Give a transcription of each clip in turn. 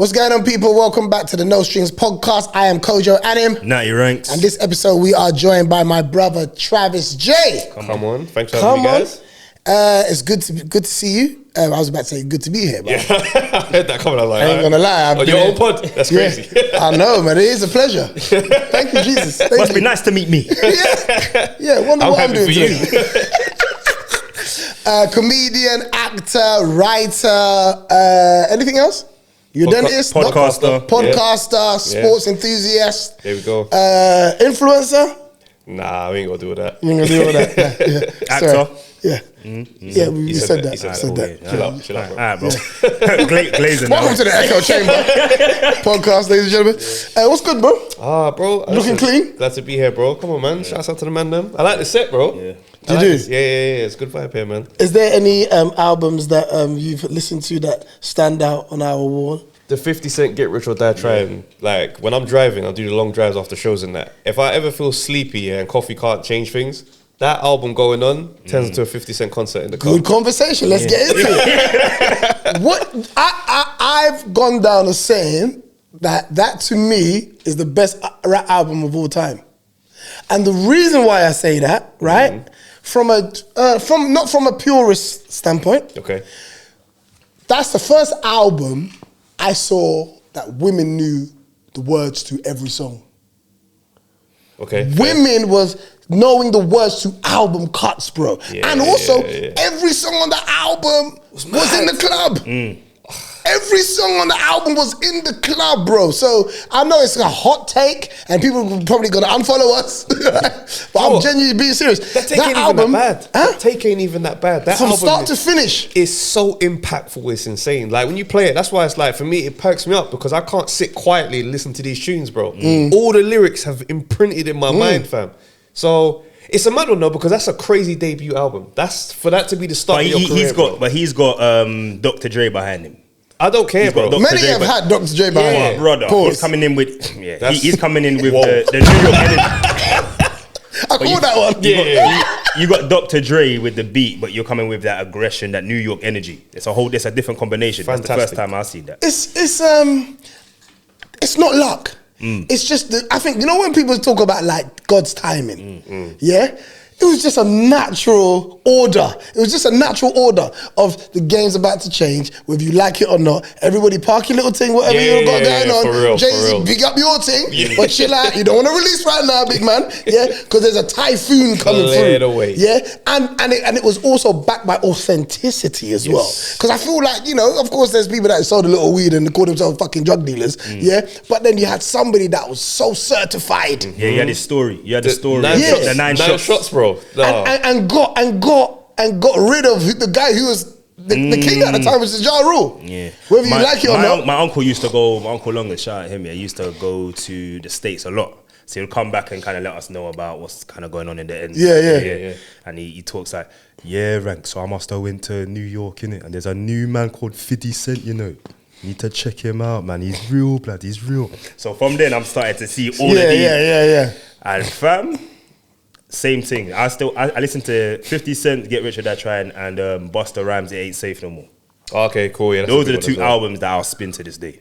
What's going on, people? Welcome back to the No Strings podcast. I am Kojo Anim. Natty Ranx. And this episode, we are joined by my brother, Travis J. Come on. Thanks for having me, guys. It's good to see you. I was about to say good to be here, but yeah. I heard that coming. I was like, I ain't gonna lie. On your own pod? That's crazy. Yeah, I know, man. It is a pleasure. Thank you, Jesus. Must be nice to meet me. Yeah. Wonder what I'm doing for today. Comedian, actor, writer, anything else? You're a dentist? Podcaster. Sports enthusiast. There we go. Influencer? Nah, we ain't gonna do all that. You ain't gonna do all that. Yeah. Actor. Sorry. Yeah. Yeah, we said that. He said Said that. that. Chill out, bro. Alright, bro. Glazing. Welcome to the Echo Chamber podcast, ladies and gentlemen. What's good, bro? Bro. Looking clean? Glad to be here, bro. Come on, man. Shouts out to the man, them. I like the set, bro. Yeah. You do? Yeah. It's good vibe here, man. Is there any albums that you've listened to that stand out on our wall? The 50 Cent Get Rich or Die Trying. Like, when I'm driving, I'll do the long drives after shows and that. If I ever feel sleepy and coffee can't change things, that album going on turns into a 50 Cent concert in the car. Good conversation. Let's get into it. What I've gone down as saying that to me is the best rap album of all time, and the reason why I say that, right, not from a purist standpoint. Okay. That's the first album I saw that women knew the words to every song. Okay. Women was knowing the words to album cuts, bro. Yeah, and also, yeah. every song on the album was in the club. Every song on the album was in the club, bro. So I know it's a hot take, and people are probably gonna unfollow us. But I'm genuinely being serious. That take ain't even that bad. That take ain't even that bad. That From album start to finish. It's so impactful, it's insane. Like when you play it, that's why it's like, for me, it perks me up because I can't sit quietly and listen to these tunes, bro. All the lyrics have imprinted in my mind, fam. So it's a mad one though, because that's a crazy debut album. That's for that to be the start of your career. He's got Dr. Dre behind him. I don't care, bro. Many have had Dr. Dre behind him. Brother. Pause. He's coming in with he's coming in with the New York energy. I call that one. You got Dr. Dre with the beat, but you're coming with that aggression, that New York energy. It's a different combination. Fantastic. That's the first time I've seen that. It's not luck. It's just I think, you know, when people talk about like God's timing, yeah, it was just a natural order. It was just a natural order of the game's about to change, whether you like it or not. Everybody park your little thing, whatever you got going on. For real. Jay-Z, big up your thing, but chill out. You don't want to release right now, big man. Yeah, because there's a typhoon coming through. Away. Yeah, and it was also backed by authenticity as well. Because I feel like, you know, of course, there's people that sold a little weed and call themselves fucking drug dealers. Yeah, but then you had somebody that was so certified. Yeah, you had his story. You had the story. The nine shots, bro. And got rid of the guy who was the king at the time, was Ja Rule. Yeah. Whether you like it or not. My uncle used to go, my Uncle Long, shout at him, he used to go to the States a lot. So he'll come back and kind of let us know about what's kind of going on in the end. Yeah. And he talks like, Rank, so I must have went to New York, innit? And there's a new man called 50 Cent, you know. You need to check him out, man. He's real, blood. He's real. So from then, I'm starting to see all of these. Yeah. And fam, same thing. I listen to 50 Cent, Get Rich or Die Trying, and Busta Rhymes, It Ain't Safe No More. Okay, cool. Yeah, those are the two albums that I'll spin to this day.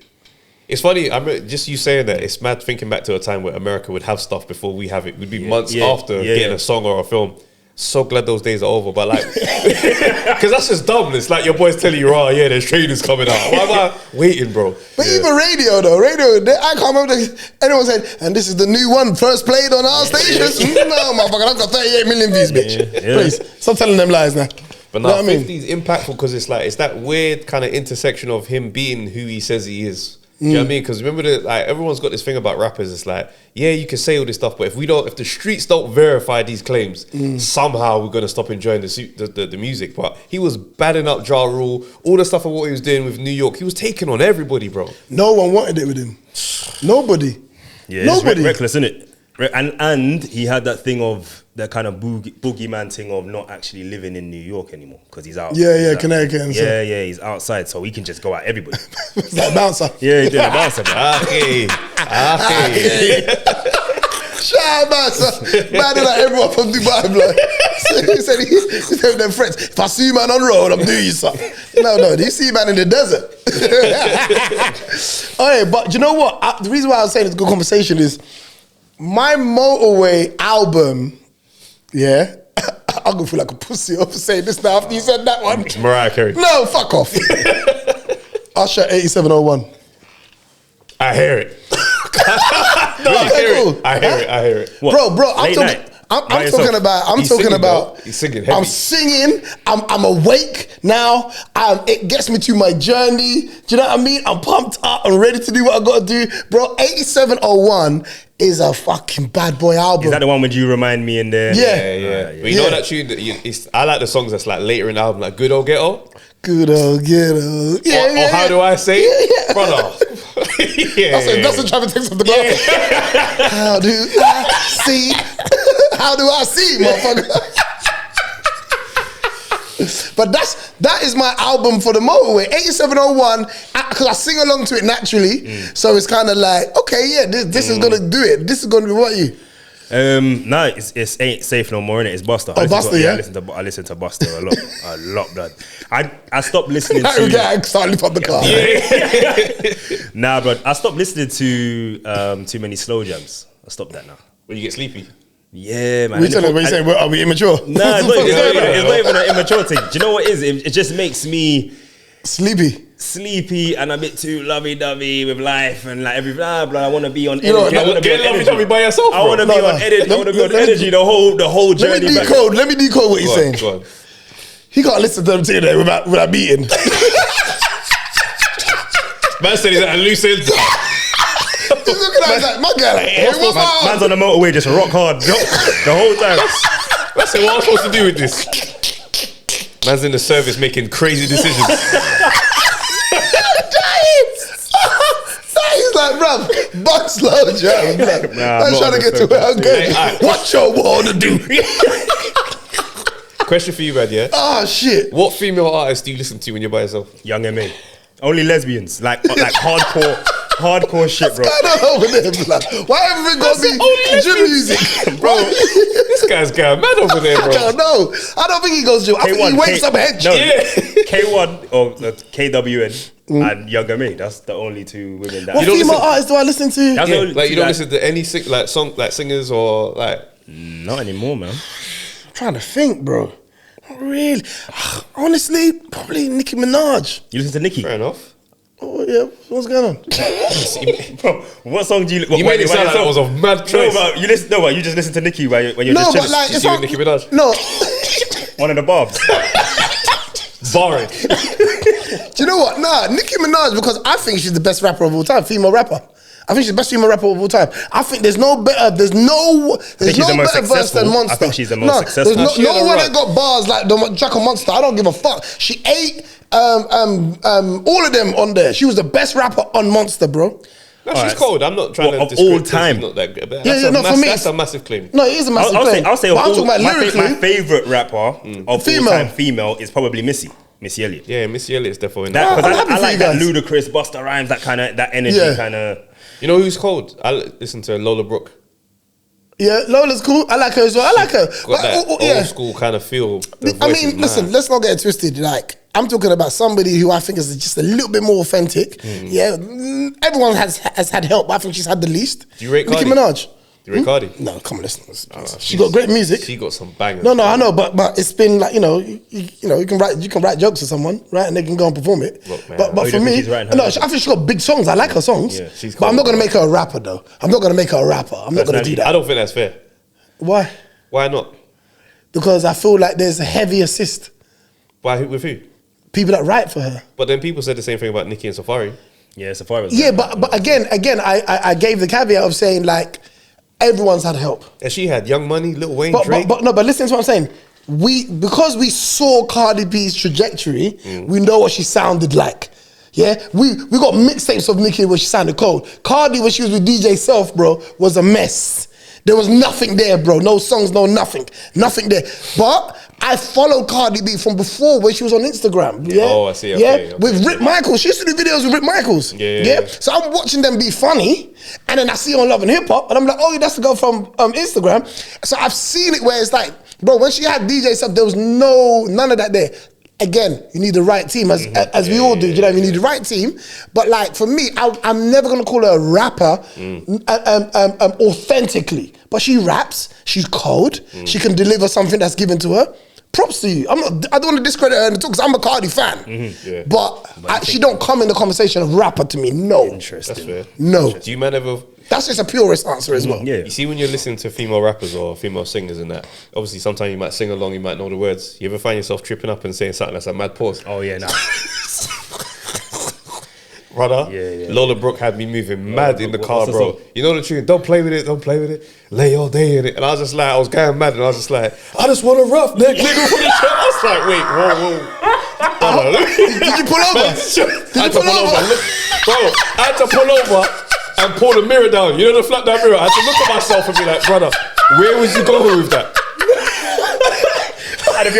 It's funny, just you saying that, it's mad thinking back to a time where America would have stuff before we have it. We'd be months after getting a song or a film. So glad those days are over, but like, because that's just dumb. It's like your boys telling you, oh yeah, there's trailers coming out. Why am I waiting, bro? But even radio, I can't remember, anyone said, and this is the new one, first played on our stations. No, motherfucker, I've got 38 million views, bitch. Please, stop telling them lies now. But now, 50 is impactful because it's like, it's that weird kind of intersection of him being who he says he is. Do you know what I mean? Because remember, everyone's got this thing about rappers. It's like, yeah, you can say all this stuff, but if the streets don't verify these claims, somehow we're gonna stop enjoying the music. But he was badding up Ja Rule, all the stuff of what he was doing with New York. He was taking on everybody, bro. No one wanted it with him. Nobody. Yeah, nobody. It's reckless, isn't it? And he had that thing of that kind of boogeyman thing of not actually living in New York anymore because he's out. Connecticut. And he's outside, so he can just go at everybody. It's like bouncer. Yeah, he's doing a bouncer. Shout out, man. So, man, like everyone from Dubai, blood. So he said with them friends, if I see you, man, on the road, I'm doing you something. No, do you see you, man, in the desert? Okay, but you know what? The reason why I was saying it's a good conversation is my Motorway album, yeah, I'm gonna feel like a pussy for saying this now after you said that one. It's Mariah Carey. No, fuck off. Usher 8701. I hear it. No, Okay, I hear it. What? Bro, I'm Late talking. night? I'm By talking yourself? about. I'm He's talking singing, about. bro. He's singing heavy. I'm singing. I'm awake now. It gets me to my journey. Do you know what I mean? I'm pumped up. I'm ready to do what I got to do, bro. 8701 is a fucking bad boy album. Is that the one when you remind me in there? Yeah. But you know that tune? I like the songs that's like later in the album, like Good Old Ghetto. Good old ghetto. Or how do I say it? Brother. That's the Traffic Takes of the Block. How do I see? How do I see, motherfucker? But that is my album for the Motorway, 8701, because I sing along to it naturally. So it's kind of like, okay, yeah, this is gonna do it. This is gonna be what you. No, it's Ain't Safe No More, innit? It's Buster. Buster, yeah? I listen to Buster a lot, blood. I stopped listening to. Start lift up the car. Nah, bro, I stopped listening to too many slow jams. I stopped that now. When you get sleepy. Yeah, man. What you saying? Are we immature? Nah, it's not even an immature thing. Do you know what it is? It just makes me sleepy and a bit too lovey-dovey with life and like everything. Blah, blah. I want to be on energy. I want to be on lovey-dovey by yourself, bro. I want to be on energy. I want to be on energy the whole journey. Let me decode what he's saying. Go on. He can't listen to them today without beating. Man said he's at a loose end. He's looking at us like, my guy, like, hey, Man's on the motorway just rock hard the whole time. I said, what am I supposed to do with this? Man's in the service making crazy decisions. He's like, bruv, buck slow, Joe. I'm trying to get to where I'm going. What you wanna do? Question for you, man, yeah? Oh, shit. What female artist do you listen to when you're by yourself? Young M.A. Only lesbians. Like hardcore shit, bro. What's going on over there, blood? Why everything gotta be gym music? Bro, this guy's going mad over there, bro. I don't know. I don't think he goes gym. I think he wakes up hench. No, K1 or KWN and Young M.A. That's the only two women that. What female artists do I listen to? That's the only Like two you don't that- listen to any singers or like. Not anymore, man. I'm trying to think, bro. Not really. Honestly, probably Nicki Minaj. You listen to Nicki? Fair enough. Oh, yeah. What's going on? Bro, what song do you? You made it sound like it was a mad choice. No, but you just listen to Nicki when you're No, just but chilling. like, it's You not. Nicki Minaj? No. One of the barbs. Barring. Do you know what? Nah, Nicki Minaj, because I think she's the best rapper of all time, female rapper. I think she's the best female rapper of all time. I think there's no better verse than Monster. I think she's the most successful. There's She no had a one run. that got bars like the Jack of Monster. I don't give a fuck. She ate all of them on there. She was the best rapper on Monster, bro. No, she's Alright. cold. I'm not trying What, to of discredit all her. She's time? Not that good. But Yeah, that's no, for me, that's a massive claim. No, it is a massive claim. I'll say but I'm talking about lyrically. my favorite rapper of all Female. time female is probably Missy Elliott. Yeah, Missy Elliott's definitely in That, that. I'm because happy I for like you that guys. ludicrous Busta Rhymes, that energy, Yeah. You know who's cold? I listen to Lola Brooke. Yeah, Lola's cool. I like her as well. I like her. Got that old school kind of feel. The I voice is mean, listen, mad. let's not get it twisted. Like, I'm talking about somebody who I think is just a little bit more authentic. Yeah, everyone has had help, but I think she's had the least. Do you rate Nicki Cardi? Minaj. Do you rate Cardi? No, come on, listen. She got great music. She got some bangers. No, I know, but it's been like, you can write jokes to someone, right, and they can go and perform it. Look, man, but you for don't me, think she's writing her no, own I think she got big songs. I like her songs. Yeah, she's but I'm not cool. gonna make her a rapper though. I'm not gonna make her a rapper. I'm not gonna do I that. don't think that's fair. Why? Why not? Because I feel like there's a heavy assist. Why with who? People that write for her. But then people said the same thing about Nicki and Safari. Yeah, Safari was Yeah, but again, I gave the caveat of saying like everyone's had help. And she had Young Money, Lil Wayne, But Drake. but listen to what I'm saying. Because we saw Cardi B's trajectory, we know what she sounded like. Yeah, we got mixtapes of Nicki where she sounded cold. Cardi, when she was with DJ Self, bro, was a mess. There was nothing there, bro. No songs, no nothing. Nothing there. But I followed Cardi B from before when she was on Instagram. Yeah. Oh, I see. Okay, with Rick Michaels. She used to do videos with Rick Michaels. Yeah. So I'm watching them be funny, and then I see her on Love and Hip Hop, and I'm like, oh, that's the girl from Instagram. So I've seen it where it's like, bro, when she had DJ stuff, there was none of that there. Again, you need the right team, as we all do. You know what I mean? You need the right team. But like for me, I'm never gonna call her a rapper authentically. But she raps. She's cold. She can deliver something that's given to her. Props to you. I don't want to discredit her because I'm a Cardi fan. But she don't come in the conversation of rapper to me. No. Interesting. That's fair. No. Do you man ever? That's just a purist answer as well. Yeah. You see, when you're listening to female rappers or female singers and that, obviously sometimes you might sing along, you might know the words. You ever find yourself tripping up and saying something that's a mad pause? Oh yeah, nah. Brother, Lola Brooke had me moving mad in the car, bro. You know the tune, don't play with it, lay all day in it. And I was just like, I was going mad and I was just like, I just want a rough neck nigga for the show. I was like, wait, whoa. Did you pull over? I had to pull over. Bro, I had to pull over and pull the mirror down. You know the flat down mirror? I had to look at myself and be like, brother, where was you going with that? And if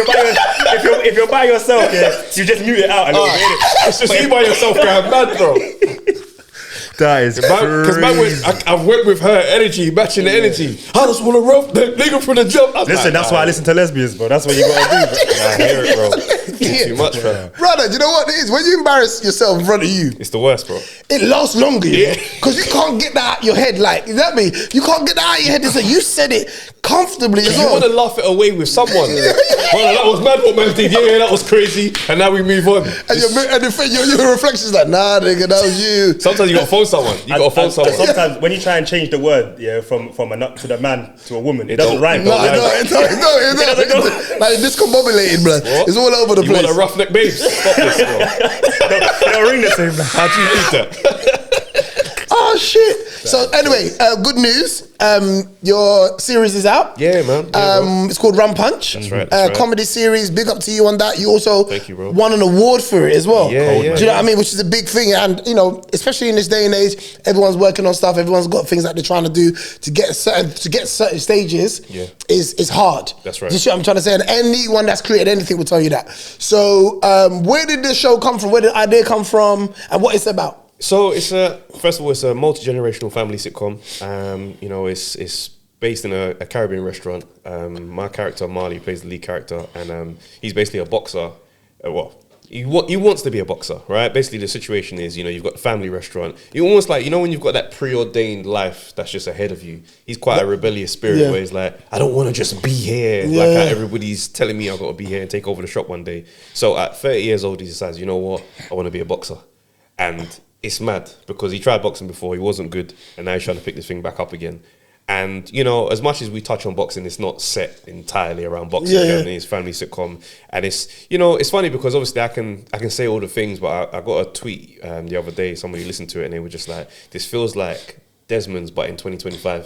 you're by yourself, you just mute it out a little bit. It's just you by yourself going mad, bro. That is Because I went with her energy, matching the energy. I just want to rough the nigga from the jump. Listen, that's why I listen to lesbians, bro. That's what you gotta do, bro. I hear it, bro. Too much, bro. Brother, do you know what it is? When you embarrass yourself in front of you, It's the worst, bro. it lasts longer, because you can't get that out your head. Like, you know what I mean? You can't get that out your head. So you said it comfortably as You well. want to laugh it away with someone. Well, that was mad what man did. Yeah, that was crazy. And now we move on. And your reflection's like, nah, nigga, that was you. Sometimes you got to phone someone. And sometimes when you try and change the word, from a nut to the man to a woman, it doesn't rhyme. No, it doesn't. Like, discombobulated, blood. It's all over the You place. want a roughneck babes? Stop this, bro. They'll ring the same. How'd you read that? Oh, shit. So, anyway, good news. Your series is out. Yeah, man. It's called Rum Punch. That's right. Comedy series. Big up to you on that. You also Thank you, bro. won an award for it as well. Yeah, Do you know what I mean? Which is a big thing. And, you know, especially in this day and age, everyone's working on stuff. Everyone's got things that they're trying to do to get certain stages. Is hard. That's right. You see what I'm trying to say? And anyone that's created anything will tell you that. So, where did this show come from? Where did the idea come from? And what it's about? So first of all, it's a multi-generational family sitcom. You know, it's based in a Caribbean restaurant. My character Marley plays the lead character, and he's basically a boxer. He wants to be a boxer, right? Basically, the situation is, you know, you've got the family restaurant. You almost like, you know, when you've got that preordained life that's just ahead of you. He's quite a rebellious spirit where he's like, I don't want to just be here. Like how everybody's telling me I've got to be here and take over the shop one day. So at 30 years old, he decides, you know what? I want to be a boxer. And it's mad because he tried boxing before, he wasn't good, and now he's trying to pick this thing back up again. And, you know, as much as we touch on boxing, it's not set entirely around boxing. It's family sitcom. And it's, you know, it's funny because obviously I can say all the things, but I got a tweet the other day, somebody listened to it and they were just like, this feels like Desmond's, but in 2025.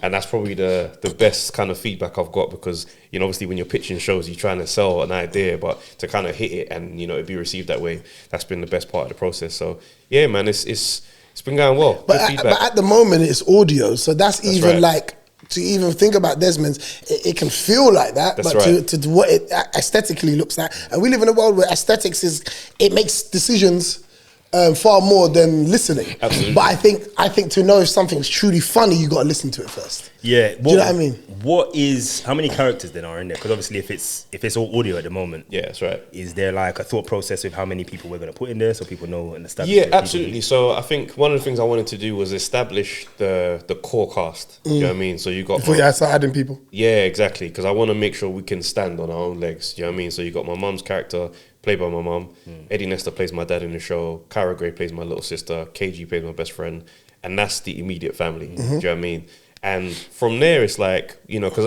And that's probably the best kind of feedback I've got because, you know, obviously when you're pitching shows, you're trying to sell an idea, but to kind of hit it and, you know, it be received that way, that's been the best part of the process. So, yeah, man, it's been going well. But at the moment, it's audio, so that's even right. like, to even think about Desmond's, it can feel like that, That's but right. to what it aesthetically looks like. And we live in a world where aesthetics it makes decisions far more than listening. Absolutely. But I think to know if something's truly funny, you got to listen to it first. Yeah. Do you know what I mean? How many characters then are in there? Because obviously if it's all audio at the moment. Yeah, that's right. Is there like a thought process with how many people we're going to put in there so people know and establish? Yeah, absolutely. So I think one of the things I wanted to do was establish the core cast. Do you know what I mean? So you got... Before I start adding people. Yeah, exactly. Because I want to make sure we can stand on our own legs. Do you know what I mean? So you got my mum's character, played by my mum. Eddie Nestor plays my dad in the show. Cara Gray plays my little sister. KG plays my best friend. And that's the immediate family. Do you know what I mean? And from there, it's like, you know, because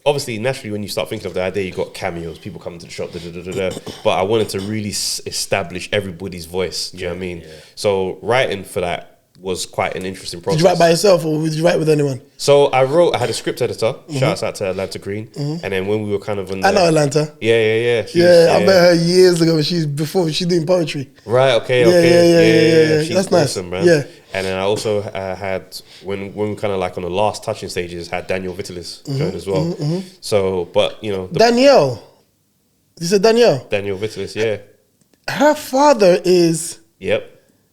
obviously, naturally, when you start thinking of the idea, you got cameos, people coming to the shop, but I wanted to really establish everybody's voice. Do you know what I mean? Yeah. So writing for that was quite an interesting process. Did you write by yourself or did you write with anyone? So I had a script editor, shouts out to Atlanta Green, and then when we were kind of on I know Atlanta. Yeah. I met her years ago, she's doing poetry. Right, okay. Yeah. She's That's nice. awesome, man. Yeah. And then I also had, when we kind of like on the last touching stages, had Daniel Vitalis join as well. So, but, you know. Danielle. You said Danielle? Danielle Vitalis, yeah. Her father is... Yep.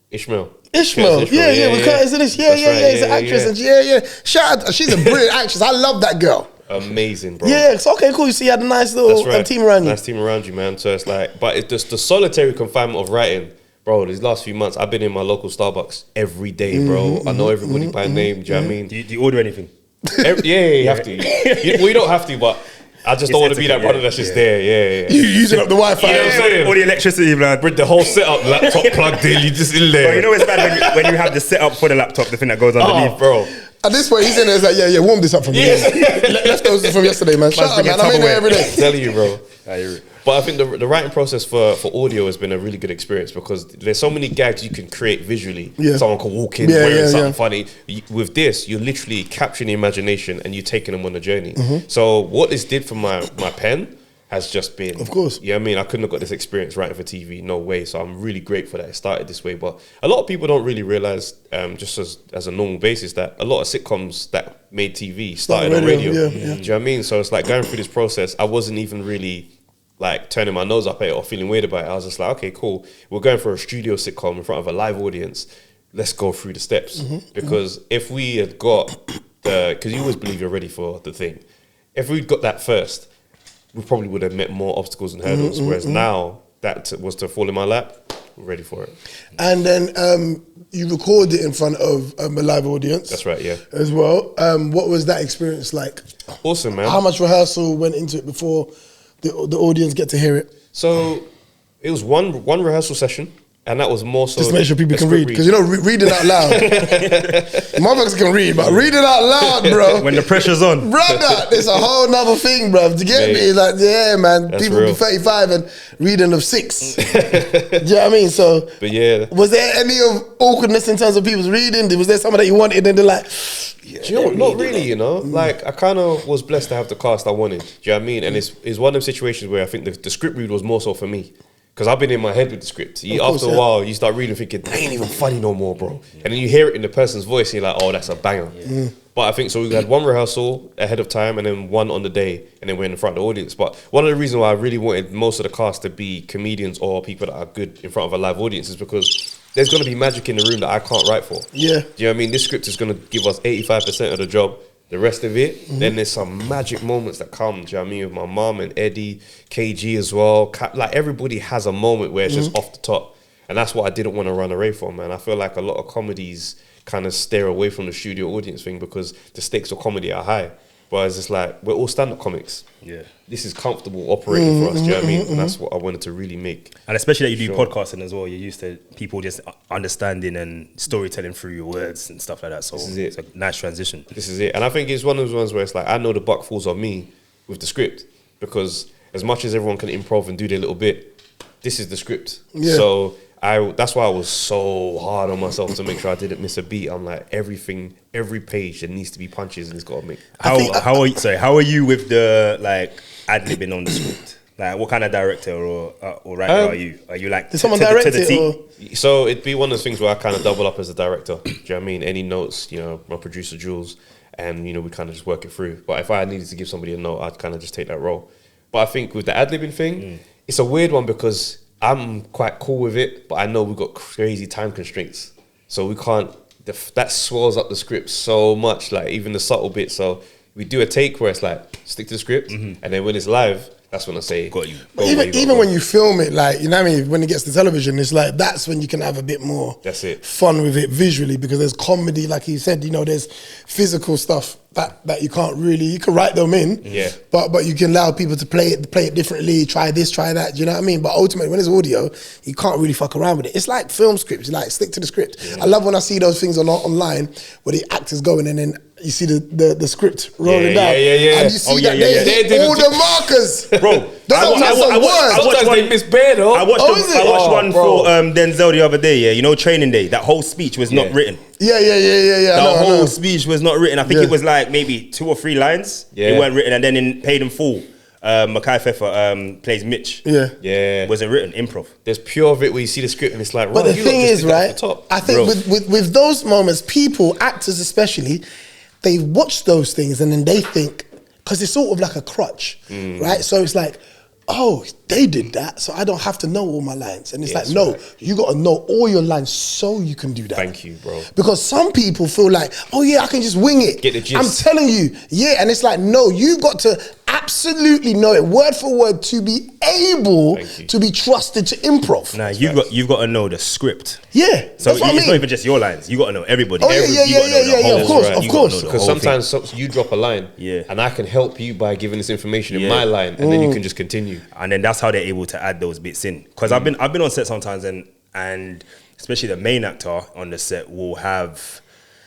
Ishmael. Ishmael. Yeah, with Curtis and this. Yeah, he's an actress. And shout out, she's a brilliant actress. I love that girl. Amazing, bro. Yeah, it's okay, cool. You see, you had a nice little team around you. Nice team around you, man. So it's like, but it's just the solitary confinement of writing, bro. These last few months, I've been in my local Starbucks every day, bro. I know everybody by name. Do you know what I mean? Do you order anything? You have to. We don't have to, but I just don't want to be that brother that's just there. Yeah. You using up the Wi-Fi. You know what I'm saying? All the electricity, man. With the whole setup, laptop plugged in, you just in there. But you know it's bad when you have the setup for the laptop, the thing that goes underneath. Oh, bro. At this point, he's in there, he's like, warm this up from leftovers from yesterday, man. Shut up, man. I'm in there every day. I'm telling you, bro. But I think the writing process for audio has been a really good experience because there's so many gags you can create visually. Yeah. Someone can walk in wearing something funny. With this, you're literally capturing the imagination and you're taking them on a journey. So what this did for my pen has just been... Of course. Yeah, I mean, I couldn't have got this experience writing for TV, no way. So I'm really grateful that it started this way. But a lot of people don't really realise, just as a normal basis, that a lot of sitcoms that made TV started on radio. Yeah. Do you know what I mean? So it's like going through this process, I wasn't even really... like turning my nose up at it or feeling weird about it. I was just like, okay, cool. We're going for a studio sitcom in front of a live audience. Let's go through the steps. Because if we had got because you always believe you're ready for the thing. If we'd got that first, we probably would have met more obstacles and hurdles. Whereas now that was to fall in my lap, we're ready for it. And then you recorded it in front of a live audience. That's right, yeah. As well. What was that experience like? Awesome, man. How much rehearsal went into it before the audience get to hear it? So it was one rehearsal session, and that was more so just to make sure people can read, because reading out loud. Motherfuckers can read, but reading out loud, bro. When the pressure's on, brother, it's a whole nother thing, bro. To get me, it's like, yeah, man. That's people real. be 35 and reading of 6. Do you know what I mean? So, but yeah, was there any of awkwardness in terms of people's reading? Was there something that you wanted and they're like? Do you know what? Not really, you know. Like I kind of was blessed to have the cast I wanted. Do you know what I mean? And it's one of them situations where I think the script read was more so for me. Because I've been in my head with the script. After a while, you start reading thinking, they ain't even funny no more, bro. And then you hear it in the person's voice and you're like, oh, that's a banger. But I think, so we had one rehearsal ahead of time and then one on the day and then we're in front of the audience. But one of the reasons why I really wanted most of the cast to be comedians or people that are good in front of a live audience is because there's going to be magic in the room that I can't write for. Yeah. Do you know what I mean? This script is going to give us 85% of the job. The rest of it, then there's some magic moments that come, do you know what I mean, with my mom and Eddie, KG as well. Like everybody has a moment where it's just off the top. And that's what I didn't want to run away from, man. I feel like a lot of comedies kind of steer away from the studio audience thing because the stakes of comedy are high. But it's just like, we're all stand-up comics. Yeah. This is comfortable operating for us, do you know what I mean? And that's what I wanted to really make. And especially that you do podcasting as well. You're used to people just understanding and storytelling through your words and stuff like that. So this is it. It's a nice transition. This is it. And I think it's one of those ones where it's like, I know the buck falls on me with the script because as much as everyone can improv and do their little bit, this is the script. Yeah. So that's why I was so hard on myself to make sure I didn't miss a beat. I'm like, everything, every page, there needs to be punches and it's got to make. How are you with the like ad-libbing on the script? Like, what kind of director or writer are you? Are you like, did someone direct it? So it'd be one of those things where I kind of double up as a director. Do you know what I mean? Any notes, you know, my producer Jules, and you know, we kind of just work it through. But if I needed to give somebody a note, I'd kind of just take that role. But I think with the ad-libbing thing, it's a weird one because I'm quite cool with it, but I know we've got crazy time constraints. So we can't, that swells up the script so much, like even the subtle bits. So we do a take where it's like, stick to the script, and then when it's live, that's when I say, got you. Even when you film it, like, you know what I mean? When it gets to television, it's like, that's when you can have a bit more fun with it visually because there's comedy, like you said, you know, there's physical stuff that you can't really, you can write them in, but you can allow people to play it differently, try this, try that, do you know what I mean? But ultimately, when it's audio, you can't really fuck around with it. It's like film scripts, like stick to the script. I love when I see those things online where the actor's going and then you see the script rolling down. And you see that they hit all the markers. Bro, sometimes they miss bare though. I watched one for Denzel the other day, you know, Training Day. That whole speech was not written. Yeah. The whole speech was not written. I think it was like maybe 2 or 3 lines. It weren't written, and then in Paid in Full, Mackay Pfeffer plays Mitch. Wasn't written, improv. There's pure of it where you see the script and it's like, but the thing is, right? I think with those moments, people, actors especially, they watch those things and then they think, because it's sort of like a crutch, right? So it's like, oh, they did that, so I don't have to know all my lines. And it's like, that's no, right. you got to know all your lines so you can do that. Thank you, bro. Because some people feel like, oh yeah, I can just wing it. Get the gist. I'm telling you, yeah. And it's like, no, you got to absolutely know it word for word to be able to be trusted to improv. Nah, you've got to know the script. Yeah, So that's what I it's mean. not even just your lines. You got to know everybody. Oh, yeah, of course, of course. Because sometimes you drop a line, and I can help you by giving this information in my line, and then you can just continue. And then that's how they're able to add those bits in. Because I've been on set sometimes, and especially the main actor on the set will have,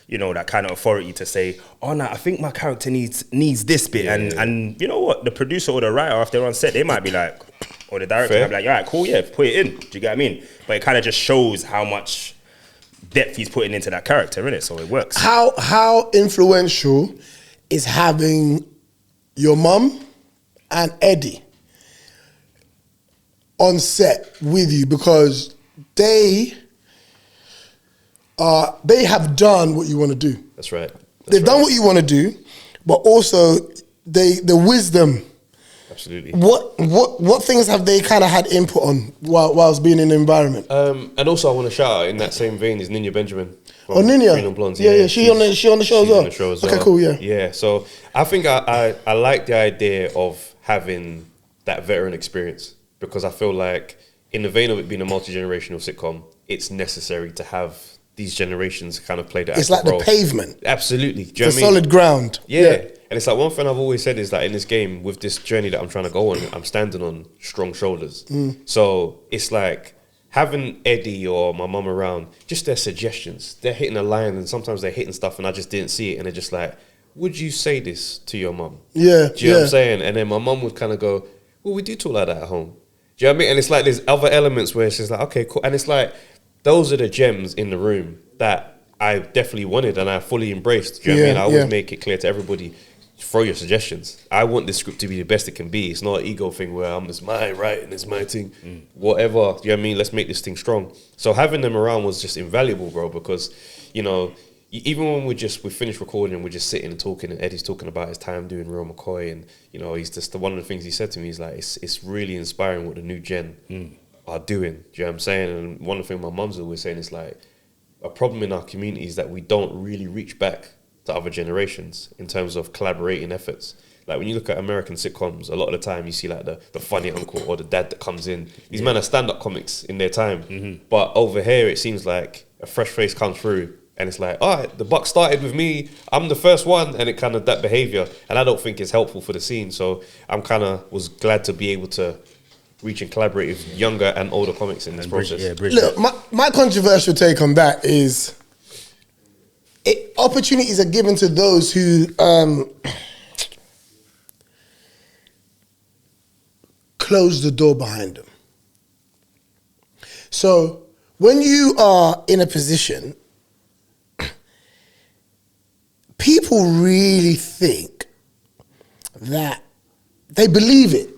you know, that kind of authority to say, oh no, I think my character needs this bit. And you know what, the producer or the writer, if they're on set, they might be like, or the director might be like, all right, cool, yeah, put it in. Do you get what I mean? But it kind of just shows how much depth he's putting into that character, innit? So it works. How influential is having your mum and Eddie on set with you, because they have done what you want to do. That's right. They've done what you want to do, but also the wisdom. Absolutely. What things have they kind of had input on whilst being in the environment? And also, I want to shout out in that same vein is Ninya Benjamin. Oh, Ninya. Green and Blondes. Yeah, she on the show as well. On the show as well. Okay, cool. Yeah. Yeah. So I think I like the idea of having that veteran experience, because I feel like in the vein of it being a multi-generational sitcom, it's necessary to have these generations kind of play that. It's like role. the pavement. Absolutely. The Do you know what I mean? solid ground. Yeah. And it's like one thing I've always said is that in this game, with this journey that I'm trying to go on, I'm standing on strong shoulders. So it's like having Eddie or my mum around, just their suggestions. They're hitting a line and sometimes they're hitting stuff and I just didn't see it. And they're just like, would you say this to your mum? Yeah. Do you know what I'm saying? And then my mum would kind of go, well, we do talk like that at home. Do you know what I mean? And it's like there's other elements where it's just like, okay, cool. And it's like, those are the gems in the room that I definitely wanted and I fully embraced. Do you know what I mean? I always make it clear to everybody, throw your suggestions. I want this script to be the best it can be. It's not an ego thing where it's my right and it's my thing. Whatever, do you know what I mean? Let's make this thing strong. So having them around was just invaluable, bro, because, you know, even when we finished recording and we're just sitting and talking and Eddie's talking about his time doing Real McCoy and, you know, he's just, one of the things he said to me is like, it's really inspiring what the new gen are doing. Do you know what I'm saying? And one of the things my mum's always saying is like, a problem in our community is that we don't really reach back to other generations in terms of collaborating efforts. Like when you look at American sitcoms, a lot of the time you see like the funny uncle or the dad that comes in. These men are stand-up comics in their time. But over here, it seems like a fresh face comes through and it's like, all right, the buck started with me. I'm the first one. And it kind of that behavior. And I don't think it's helpful for the scene. So I'm kind of was glad to be able to reach and collaborate with younger and older comics in this process. Look, my controversial take on that is opportunities are given to those who close the door behind them. So when you are in a position, people really think that they believe it.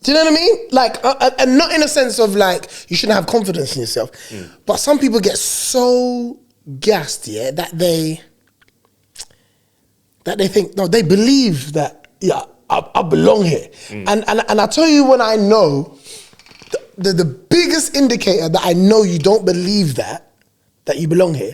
Do you know what I mean? Like, and not in a sense of like, you shouldn't have confidence in yourself. But some people get so gassed, that they think, no, they believe that, I belong here. And I tell you when I know, the biggest indicator that I know you don't believe that you belong here,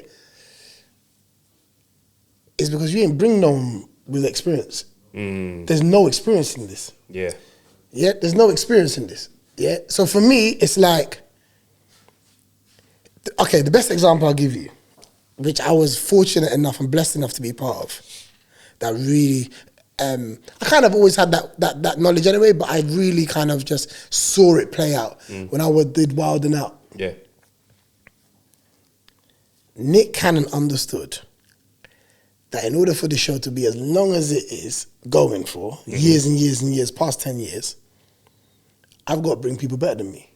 is because you ain't bring no one with experience. There's no experience in this. Yeah, there's no experience in this. Yeah, so for me, it's like, okay, the best example I'll give you, which I was fortunate enough and blessed enough to be part of, that really, I kind of always had that knowledge anyway, but I really kind of just saw it play out when I did Wild and Out. Yeah. Nick Cannon understood that in order for the show to be as long as it is going for, years and years and years, past 10 years, I've got to bring people better than me.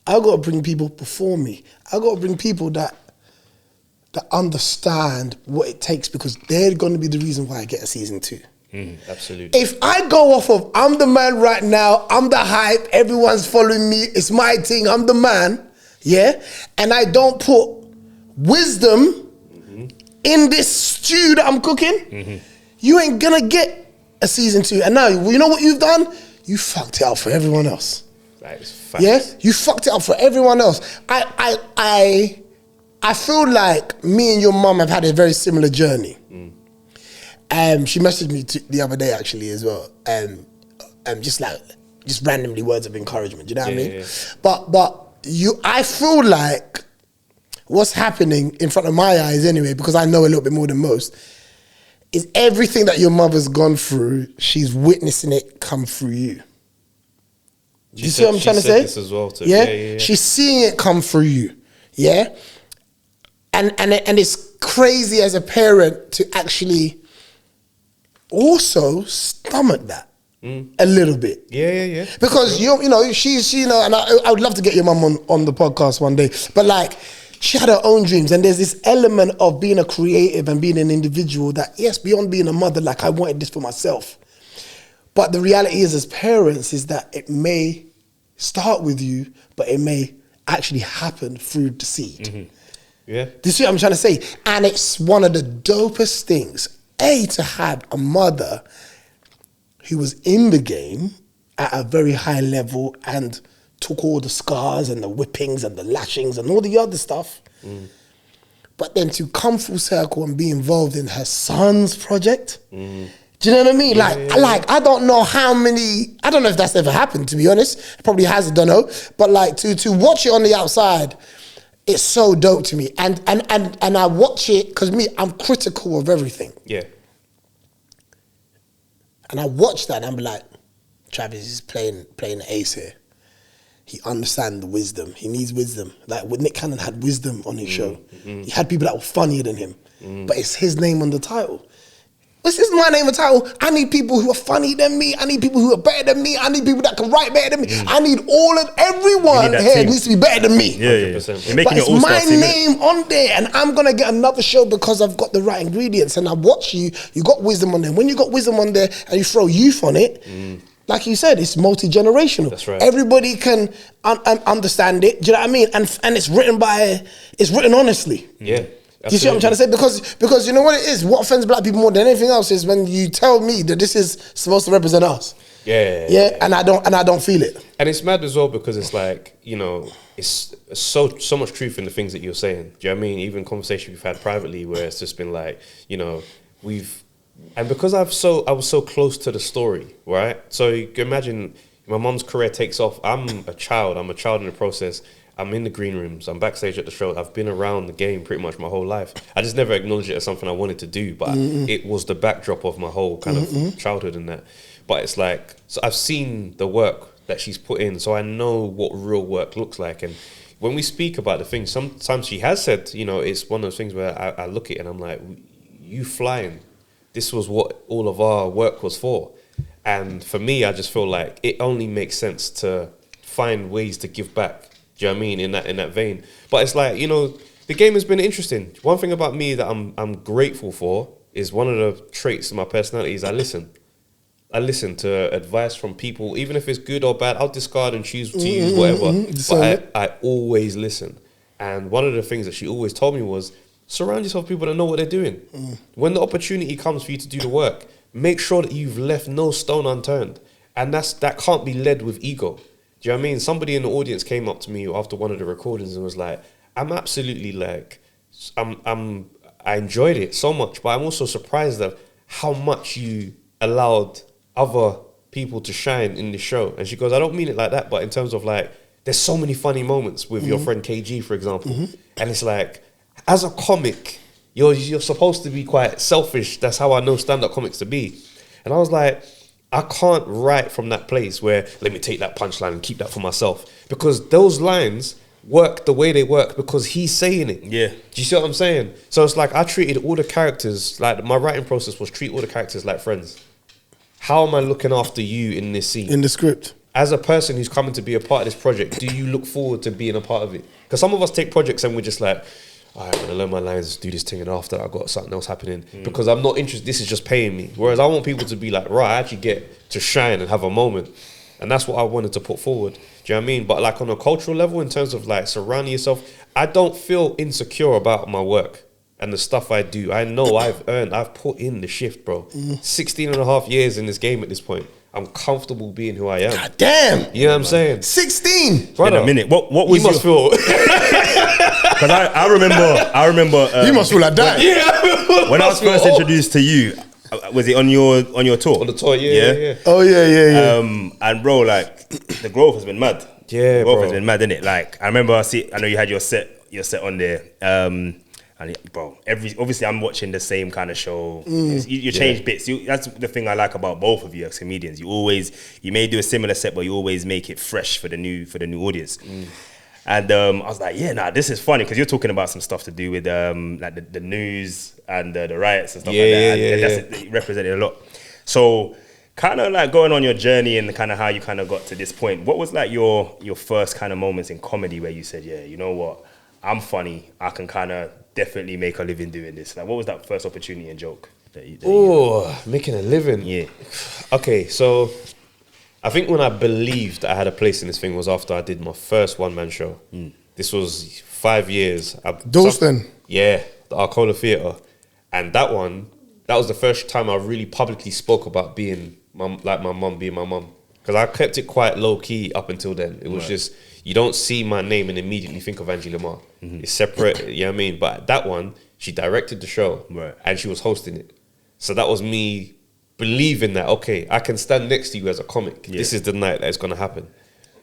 I've got to bring people before me. I've got to bring people that understand what it takes, because they're going to be the reason why I get a season 2. Absolutely. If I go off of, I'm the man right now, I'm the hype, everyone's following me, it's my thing, I'm the man, and I don't put wisdom in this stew that I'm cooking, you ain't gonna get a season 2. And now, you know what you've done? you fucked it up for everyone else. That is facts. Yeah, you fucked it up for everyone else. I feel like me and your mum have had a very similar journey. She messaged me the other day actually as well. Just randomly words of encouragement. Do you know what I mean? Yeah. But I feel like what's happening in front of my eyes anyway, because I know a little bit more than most, is everything that your mother's gone through, she's witnessing it come through you. Do you see what I'm trying to say? This as well too. Yeah? She's seeing it come through you. Yeah? And it's crazy as a parent to actually also stomach that a little bit. Yeah. Because she's and I would love to get your mum on the podcast one day. But like, she had her own dreams, and there's this element of being a creative and being an individual that, yes, beyond being a mother, like I wanted this for myself. But the reality is, as parents, is that it may start with you, but it may actually happen through the seed. Yeah. Do you see what I'm trying to say? And it's one of the dopest things, to have a mother who was in the game at a very high level and took all the scars and the whippings and the lashings and all the other stuff. But then to come full circle and be involved in her son's project. Do you know what I mean? Like, I don't know I don't know if that's ever happened, to be honest. It probably has, I don't know. But like to watch it on the outside, it's so dope to me. And I watch it because I'm critical of everything. Yeah. And I watch that and I'm like, Travis is playing the ace here. He understands the wisdom. He needs wisdom. Like when Nick Cannon had wisdom on his show, he had people that were funnier than him, but it's his name on the title. This isn't my name on the title. I need people who are funnier than me. I need people who are better than me. I need people that can write better than me. I need everyone here needs to be better than me. Yeah. You're making but it it's all my name on there, and I'm gonna get another show because I've got the right ingredients. And I watch you. You got wisdom on there. When you got wisdom on there, and you throw youth on it. Like you said, it's multi-generational. That's right. Everybody can understand it. Do you know what I mean? And it's written honestly. Yeah. Do you see what I'm trying to say? Because you know what it is? What offends black people more than anything else is when you tell me that this is supposed to represent us. Yeah. And I don't feel it. And it's mad as well because it's like, it's so much truth in the things that you're saying. Do you know what I mean? Even conversation we've had privately where it's just been like, and because I was so close to the story, right? So you can imagine my mom's career takes off. I'm a child in the process. I'm in the green rooms. I'm backstage at the show. I've been around the game pretty much my whole life. I just never acknowledged it as something I wanted to do, but it was the backdrop of my whole kind of childhood and that. But it's like, so I've seen the work that she's put in, so I know what real work looks like. And when we speak about the things, sometimes she has said, it's one of those things where I look at it and I'm like, you flying. This was what all of our work was for. And for me, I just feel like it only makes sense to find ways to give back. Do you know what I mean? In that vein. But it's like, the game has been interesting. One thing about me that I'm grateful for is one of the traits of my personality is I listen. I listen to advice from people, even if it's good or bad. I'll discard and choose to use whatever. But I always listen. And one of the things that she always told me was, surround yourself with people that know what they're doing. When the opportunity comes for you to do the work, make sure that you've left no stone unturned. And that can't be led with ego. Do you know what I mean? Somebody in the audience came up to me after one of the recordings and was like, I'm absolutely like, I enjoyed it so much, but I'm also surprised at how much you allowed other people to shine in the show. And she goes, I don't mean it like that, but in terms of like, there's so many funny moments with your friend KG, for example. And it's like, as a comic, you're supposed to be quite selfish. That's how I know stand-up comics to be. And I was like, I can't write from that place where, let me take that punchline and keep that for myself. Because those lines work the way they work because he's saying it. Yeah. Do you see what I'm saying? So it's like I treated all the characters, like my writing process was treat all the characters like friends. How am I looking after you in this scene? In the script. As a person who's coming to be a part of this project, do you look forward to being a part of it? Because some of us take projects and we're just like, all right, I'm going to learn my lines, do this thing, and after that, I've got something else happening because I'm not interested. This is just paying me. Whereas I want people to be like, right, I actually get to shine and have a moment. And that's what I wanted to put forward. Do you know what I mean? But like on a cultural level, in terms of like surrounding yourself, I don't feel insecure about my work and the stuff I do. I know I've put in the shift, bro. 16 and a half years in this game at this point. I'm comfortable being who I am. God damn. You know what I'm saying? 16. Brother, In a minute. What was you must feel. Because I remember. You must feel like that. Yeah. When I was first introduced to you, was it on your tour? On the tour, yeah. Oh, yeah. And bro, like the growth has been mad. Yeah, the growth bro. has been mad, innit? Like I remember, I know you had your set on there. Bro, obviously I'm watching the same kind of show. You change bits. That's the thing I like about both of you as comedians. You may do a similar set, but you always make it fresh for the new audience. And I was like, this is funny because you're talking about some stuff to do with like the news and the riots and stuff like that. It represented a lot. So kind of like going on your journey and kind of how you kind of got to this point. What was like your first kind of moments in comedy where you said, yeah, you know what, I'm funny. I can kind of definitely make a living doing this. Like, what was that first opportunity and joke? Making a living. Yeah. Okay, so I think when I believed I had a place in this thing was after I did my first one-man show. This was 5 years. Dalston. The Arcola Theatre. And that was the first time I really publicly spoke about being my mum being my mum. Because I kept it quite low-key up until then. It was just, you don't see my name and immediately think of Angie Lamar. It's separate, you know what I mean? But that one, she directed the show and she was hosting it. So that was me believing that, okay, I can stand next to you as a comic. Yeah. This is the night that it's going to happen.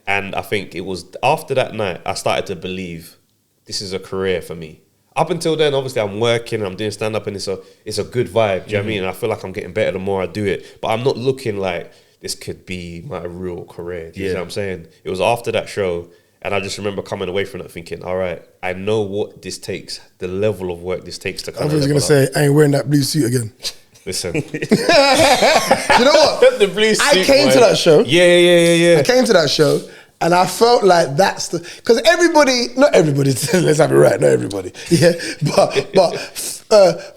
And I think it was after that night, I started to believe this is a career for me. Up until then, obviously, I'm working, I'm doing stand-up, and it's a good vibe. Do you know what I mean? And I feel like I'm getting better the more I do it. But I'm not looking like this could be my real career. Do you know what I'm saying? It was after that show, and I just remember coming away from it thinking, all right, I know what this takes, the level of work this takes to come. I was going to say, I ain't wearing that blue suit again. Listen. You know what? The blue suit, I came to that show. Yeah. I came to that show, and I felt like that's the... Because not everybody, let's have it right, not everybody. Yeah,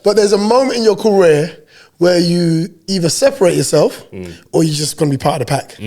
but there's a moment in your career where you either separate yourself or you're just going to be part of the pack.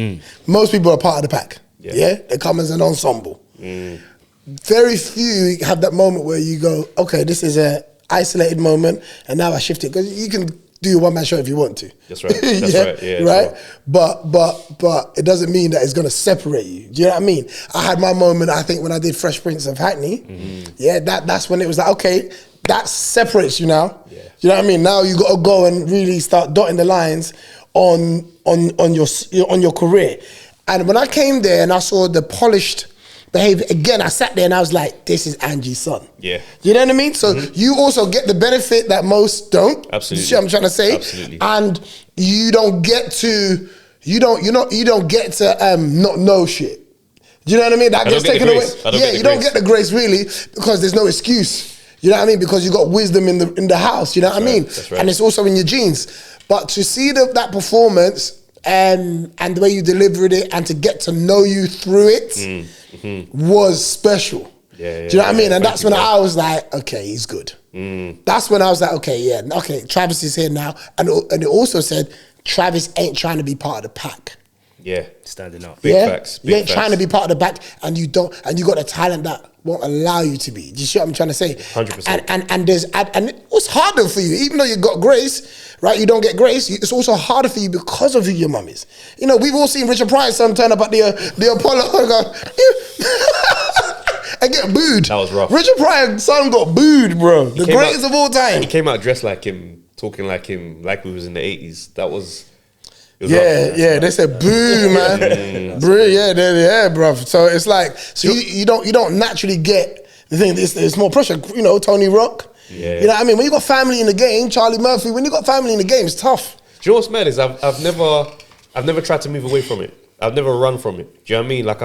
Most people are part of the pack. Yeah? They come as an ensemble. Very few have that moment where you go, okay, this is an isolated moment, and now I shift it. Because you can do your one-man show if you want to. That's right. That's right. Yeah, right? But it doesn't mean that it's going to separate you. Do you know what I mean? I had my moment, I think, when I did Fresh Prince of Hackney. Yeah, that's when it was like, okay, that separates you now. Yeah. Do you know what I mean? Now you got to go and really start dotting the lines on your career. And when I came there and I saw the polished behavior, again, I sat there and I was like, this is Angie's son. Yeah. You know what I mean? So you also get the benefit that most don't. Absolutely. You see what I'm trying to say? Absolutely. And you don't get to not know shit. Do you know what I mean? That gets taken away. You don't get the grace really because there's no excuse. You know what I mean? Because you got wisdom in the house. You know what I mean? That's right. And it's also in your genes. But to see that performance and the way you delivered it and to get to know you through it was special. Do you know what I mean? And that's when I was like, okay, he's good. That's when I was like, okay, Travis is here now. And it also said, Travis ain't trying to be part of the pack. Yeah, standing up. Big facts. You ain't trying to be part of the pack, and you got a talent that won't allow you to be. Do you see what I'm trying to say? 100%. And it was harder for you, even though you got grace, right? You don't get grace. It's also harder for you because of who your mum is. You know, we've all seen Richard Pryor's son turn up at the Apollo and go, and get booed. That was rough. Richard Pryor's son got booed, bro. The greatest of all time. He came out dressed like him, talking like him, like we was in the 80s. That was... Yeah, they said boo, man. Bro. So it's like, you don't naturally get the thing. It's more pressure. You know, Tony Rock. Yeah. You know what I mean? When you got family in the game, Charlie Murphy. When you got family in the game, it's tough. Do you know what's mad is I've never tried to move away from it. I've never run from it. Do you know what I mean? Like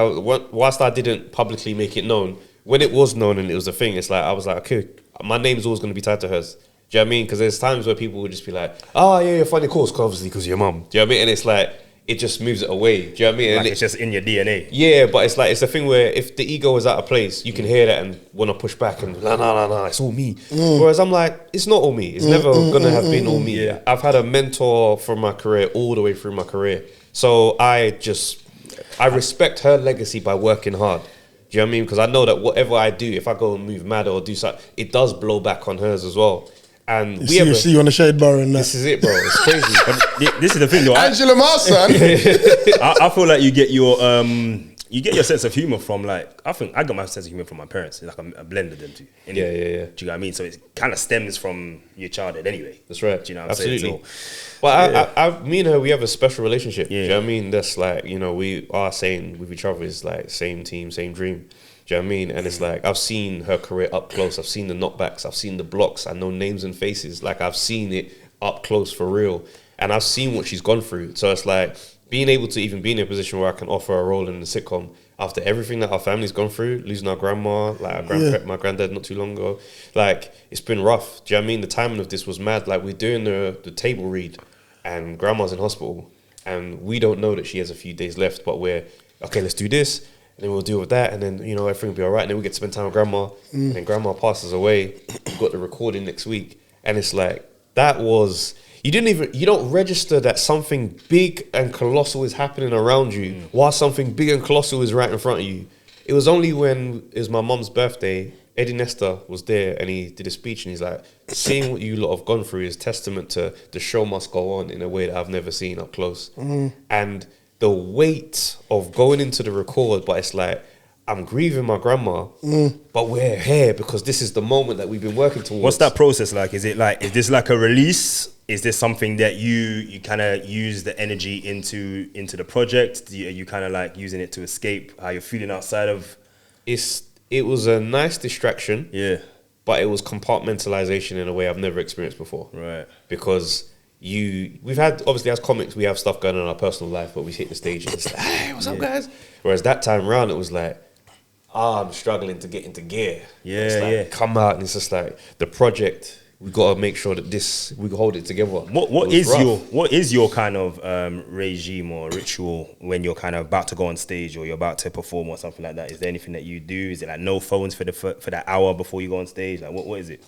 whilst I didn't publicly make it known, when it was known and it was a thing, it's like I was like, okay, my name's always going to be tied to hers. Do you know what I mean? Because there's times where people would just be like, oh, yeah, you're funny, of course, obviously, because of your mum. Do you know what I mean? And it's like, it just moves it away. Do you know what I mean? Like and it's just in your DNA. Yeah, but it's like, it's a thing where if the ego is out of place, you can hear that and want to push back and, no, it's all me. Whereas I'm like, it's not all me. It's never going to have been all me. Yeah. I've had a mentor from my career all the way through my career. So I respect her legacy by working hard. Do you know what I mean? Because I know that whatever I do, if I go and move mad or do something, it does blow back on hers as well. And You see you on the shade bar and that. this is it, bro. It's crazy. This is the thing, though. Angela Mars, son. I feel like you get your sense of humor from, like, I think I got my sense of humor from my parents. It's like a blend of them two. Anyway. Yeah. Do you know what I mean? So it kind of stems from your childhood anyway. That's right. Do you know what Absolutely. I'm saying? So, Well, me and her, we have a special relationship. Yeah. Do you know what I mean? That's like, we are saying with each other is like same team, same dream. Do you know what I mean? And it's like, I've seen her career up close. I've seen the knockbacks. I've seen the blocks. I know names and faces. Like, I've seen it up close for real. And I've seen what she's gone through. So it's like being able to even be in a position where I can offer a role in the sitcom after everything that our family's gone through, losing our grandma, like my granddad not too long ago. Like, it's been rough. Do you know what I mean? The timing of this was mad. Like, we're doing the table read and grandma's in hospital and we don't know that she has a few days left, but we're, okay, let's do this. And then we'll deal with that, and then everything will be all right. And then we get to spend time with grandma, and then grandma passes away. We've got the recording next week, and it's like that was you don't register that something big and colossal is happening around you, while something big and colossal is right in front of you. It was only when it was my mum's birthday, Eddie Nestor was there, and he did a speech, and he's like, "Seeing what you lot have gone through is testament to the show must go on in a way that I've never seen up close," and the weight of going into the record, but it's like, I'm grieving my grandma, but we're here because this is the moment that we've been working towards. what's that process like? Is this like a release? Is this something that you kind of use the energy into the project? Are you kind of like using it to escape how you're feeling outside of? It was a nice distraction. Yeah. But it was compartmentalization in a way I've never experienced before. Right. Because we've had, obviously as comics, we have stuff going on in our personal life, but we hit the stage and it's like, hey, what's up, guys? Whereas that time around, it was like, I'm struggling to get into gear. Yeah, it's like, yeah. Come out, and it's just like the project. We got to make sure that we hold it together. What is your kind of regime or ritual when you're kind of about to go on stage or you're about to perform or something like that? Is there anything that you do? Is it like no phones for that hour before you go on stage? Like what is it?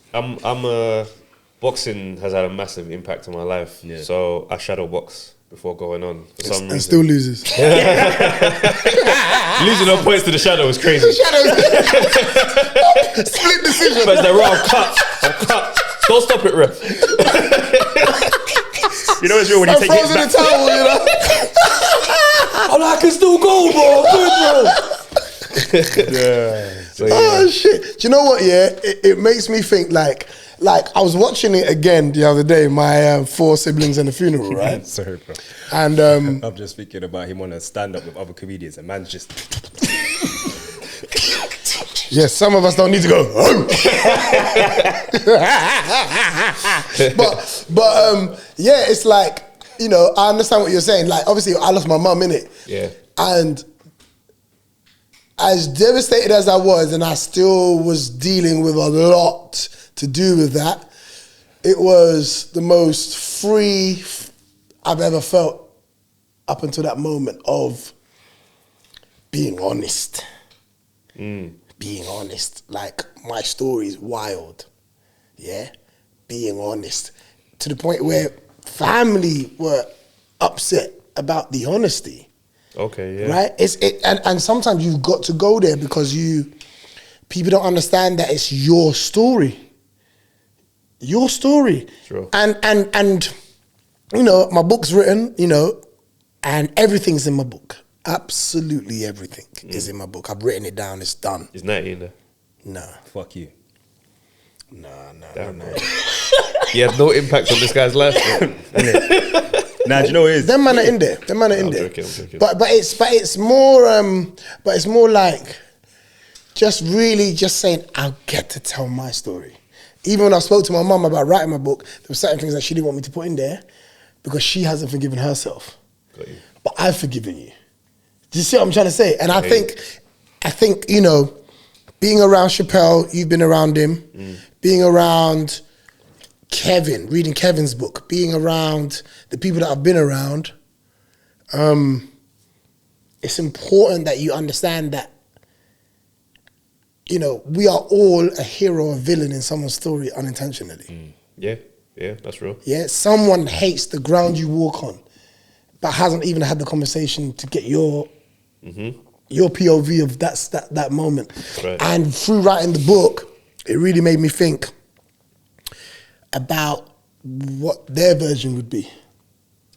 Boxing has had a massive impact on my life. Yeah. So I shadow box before going on for some reason. And still loses. Losing on points to the shadow is crazy. Split decision. But it's like, I'm cut. Don't stop it, ref. You know it's real when you take it frozen back. the towel, you know. I'm like, I can still go, bro. I'm good, bro. Yeah. So, yeah. Oh shit! Do you know what? Yeah, it makes me think like I was watching it again the other day. My 4 siblings and a funeral, right? Sorry, bro. And I'm just thinking about him on a stand-up with other comedians, and man's just. yes, some of us don't need to go. but yeah, it's like I understand what you're saying. Like obviously, I lost my mum in it. Yeah. And as devastated as I was, and I still was dealing with a lot to do with that, it was the most free I've ever felt up until that moment of being honest. Being honest. Like, my story is wild. Yeah? Being honest. To the point where family were upset about the honesty. Okay, yeah. Right? And sometimes you've got to go there because people don't understand that it's your story. Your story. Sure. And my book's written, and everything's in my book. Absolutely everything is in my book. I've written it down, it's done. Is Natty in there? Nah. Fuck you. Nah. You had no impact on this guy's life. Nah, do you know what it is? Them man are in there. I'm joking. But it's more like just really just saying I'll get to tell my story. Even when I spoke to my mum about writing my book, there were certain things that she didn't want me to put in there because she hasn't forgiven herself. Got you. But I've forgiven you. Do you see what I'm trying to say? And I think being around Chappelle, you've been around him, being around Kevin, reading Kevin's book, being around the people that I've been around, it's important that you understand that, we are all a hero or villain in someone's story unintentionally. Yeah, that's real. Yeah, someone hates the ground you walk on, but hasn't even had the conversation to get your POV of that moment. Right. And through writing the book, it really made me think, about what their version would be.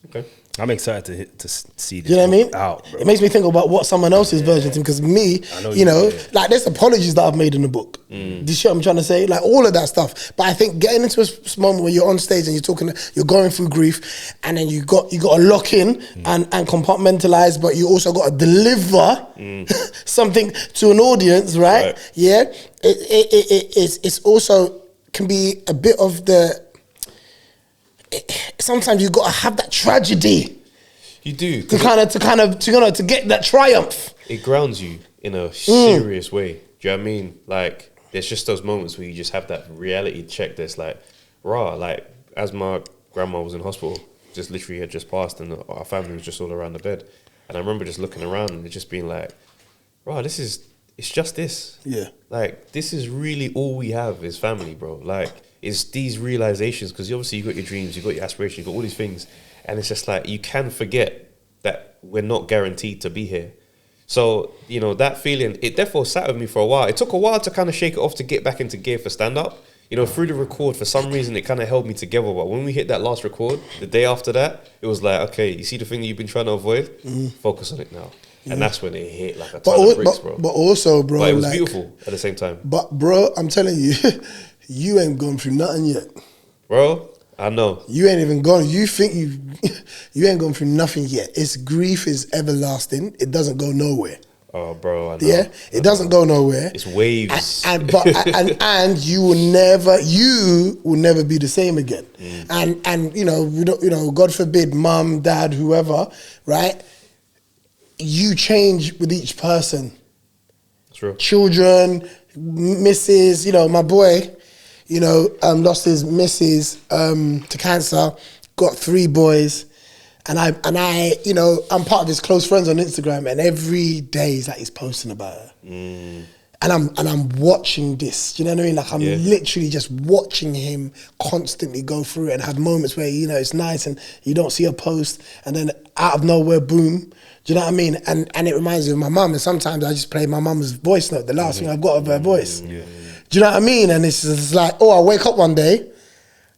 Okay. I'm excited to see this. Do you know what I mean? Out, bro. It makes me think about what someone else's version to, because me, you know, like there's apologies that I've made in the book. Do you see what I'm trying to say? Like all of that stuff. But I think getting into a moment where you're on stage and you're talking, you're going through grief, and then you got to lock in and compartmentalize, but you also got to deliver something to an audience, right? Yeah, it's also can be a bit of the. Sometimes you got to have that tragedy. You do to get that triumph. It grounds you in a serious way. Do you know what I mean? Like, there's just those moments where you just have that reality check. That's like, raw. Like, as my grandma was in hospital, just literally had just passed, and our family was just all around the bed. And I remember just looking around and just being like, raw, it's just this. Yeah. Like, this is really all we have is family, bro. Like, it's these realizations, because obviously you got your dreams, you got your aspirations, you got all these things, and it's just like you can forget that we're not guaranteed to be here. So, you know, that feeling, it therefore sat with me for a while. It took a while to kind of shake it off to get back into gear for stand-up. You know, through the record, for some reason, it kind of held me together. But when we hit that last record, the day after that, it was like, okay, you see the thing you've been trying to avoid? Focus on it now. And that's when it hit like a ton of bricks, bro. But also, bro, but it was beautiful at the same time. But, bro, I'm telling you, you ain't gone through nothing yet. Bro, I know. You ain't even gone. You think you ain't gone through nothing yet. It's grief is everlasting. It doesn't go nowhere. Oh, bro, I know. Yeah, it doesn't go nowhere. It's waves. And you will never be the same again. And you know, we don't, you know, God forbid, mum, dad, whoever, right? You change with each person. True. Children, missus, you know, my boy, you know, lost his missus to cancer, got 3 boys, and I, you know, I'm part of his close friends on Instagram, and every day is like he's posting about her, and I'm watching this. Do you know what I mean? Like I'm literally just watching him constantly go through it, and have moments where, you know, it's nice and you don't see a post, and then out of nowhere, boom. Do you know what I mean? And it reminds me of my mum, and sometimes I just play my mum's voice note, the last thing I've got of her voice. Do you know what I mean? And it's just like, oh, I wake up one day,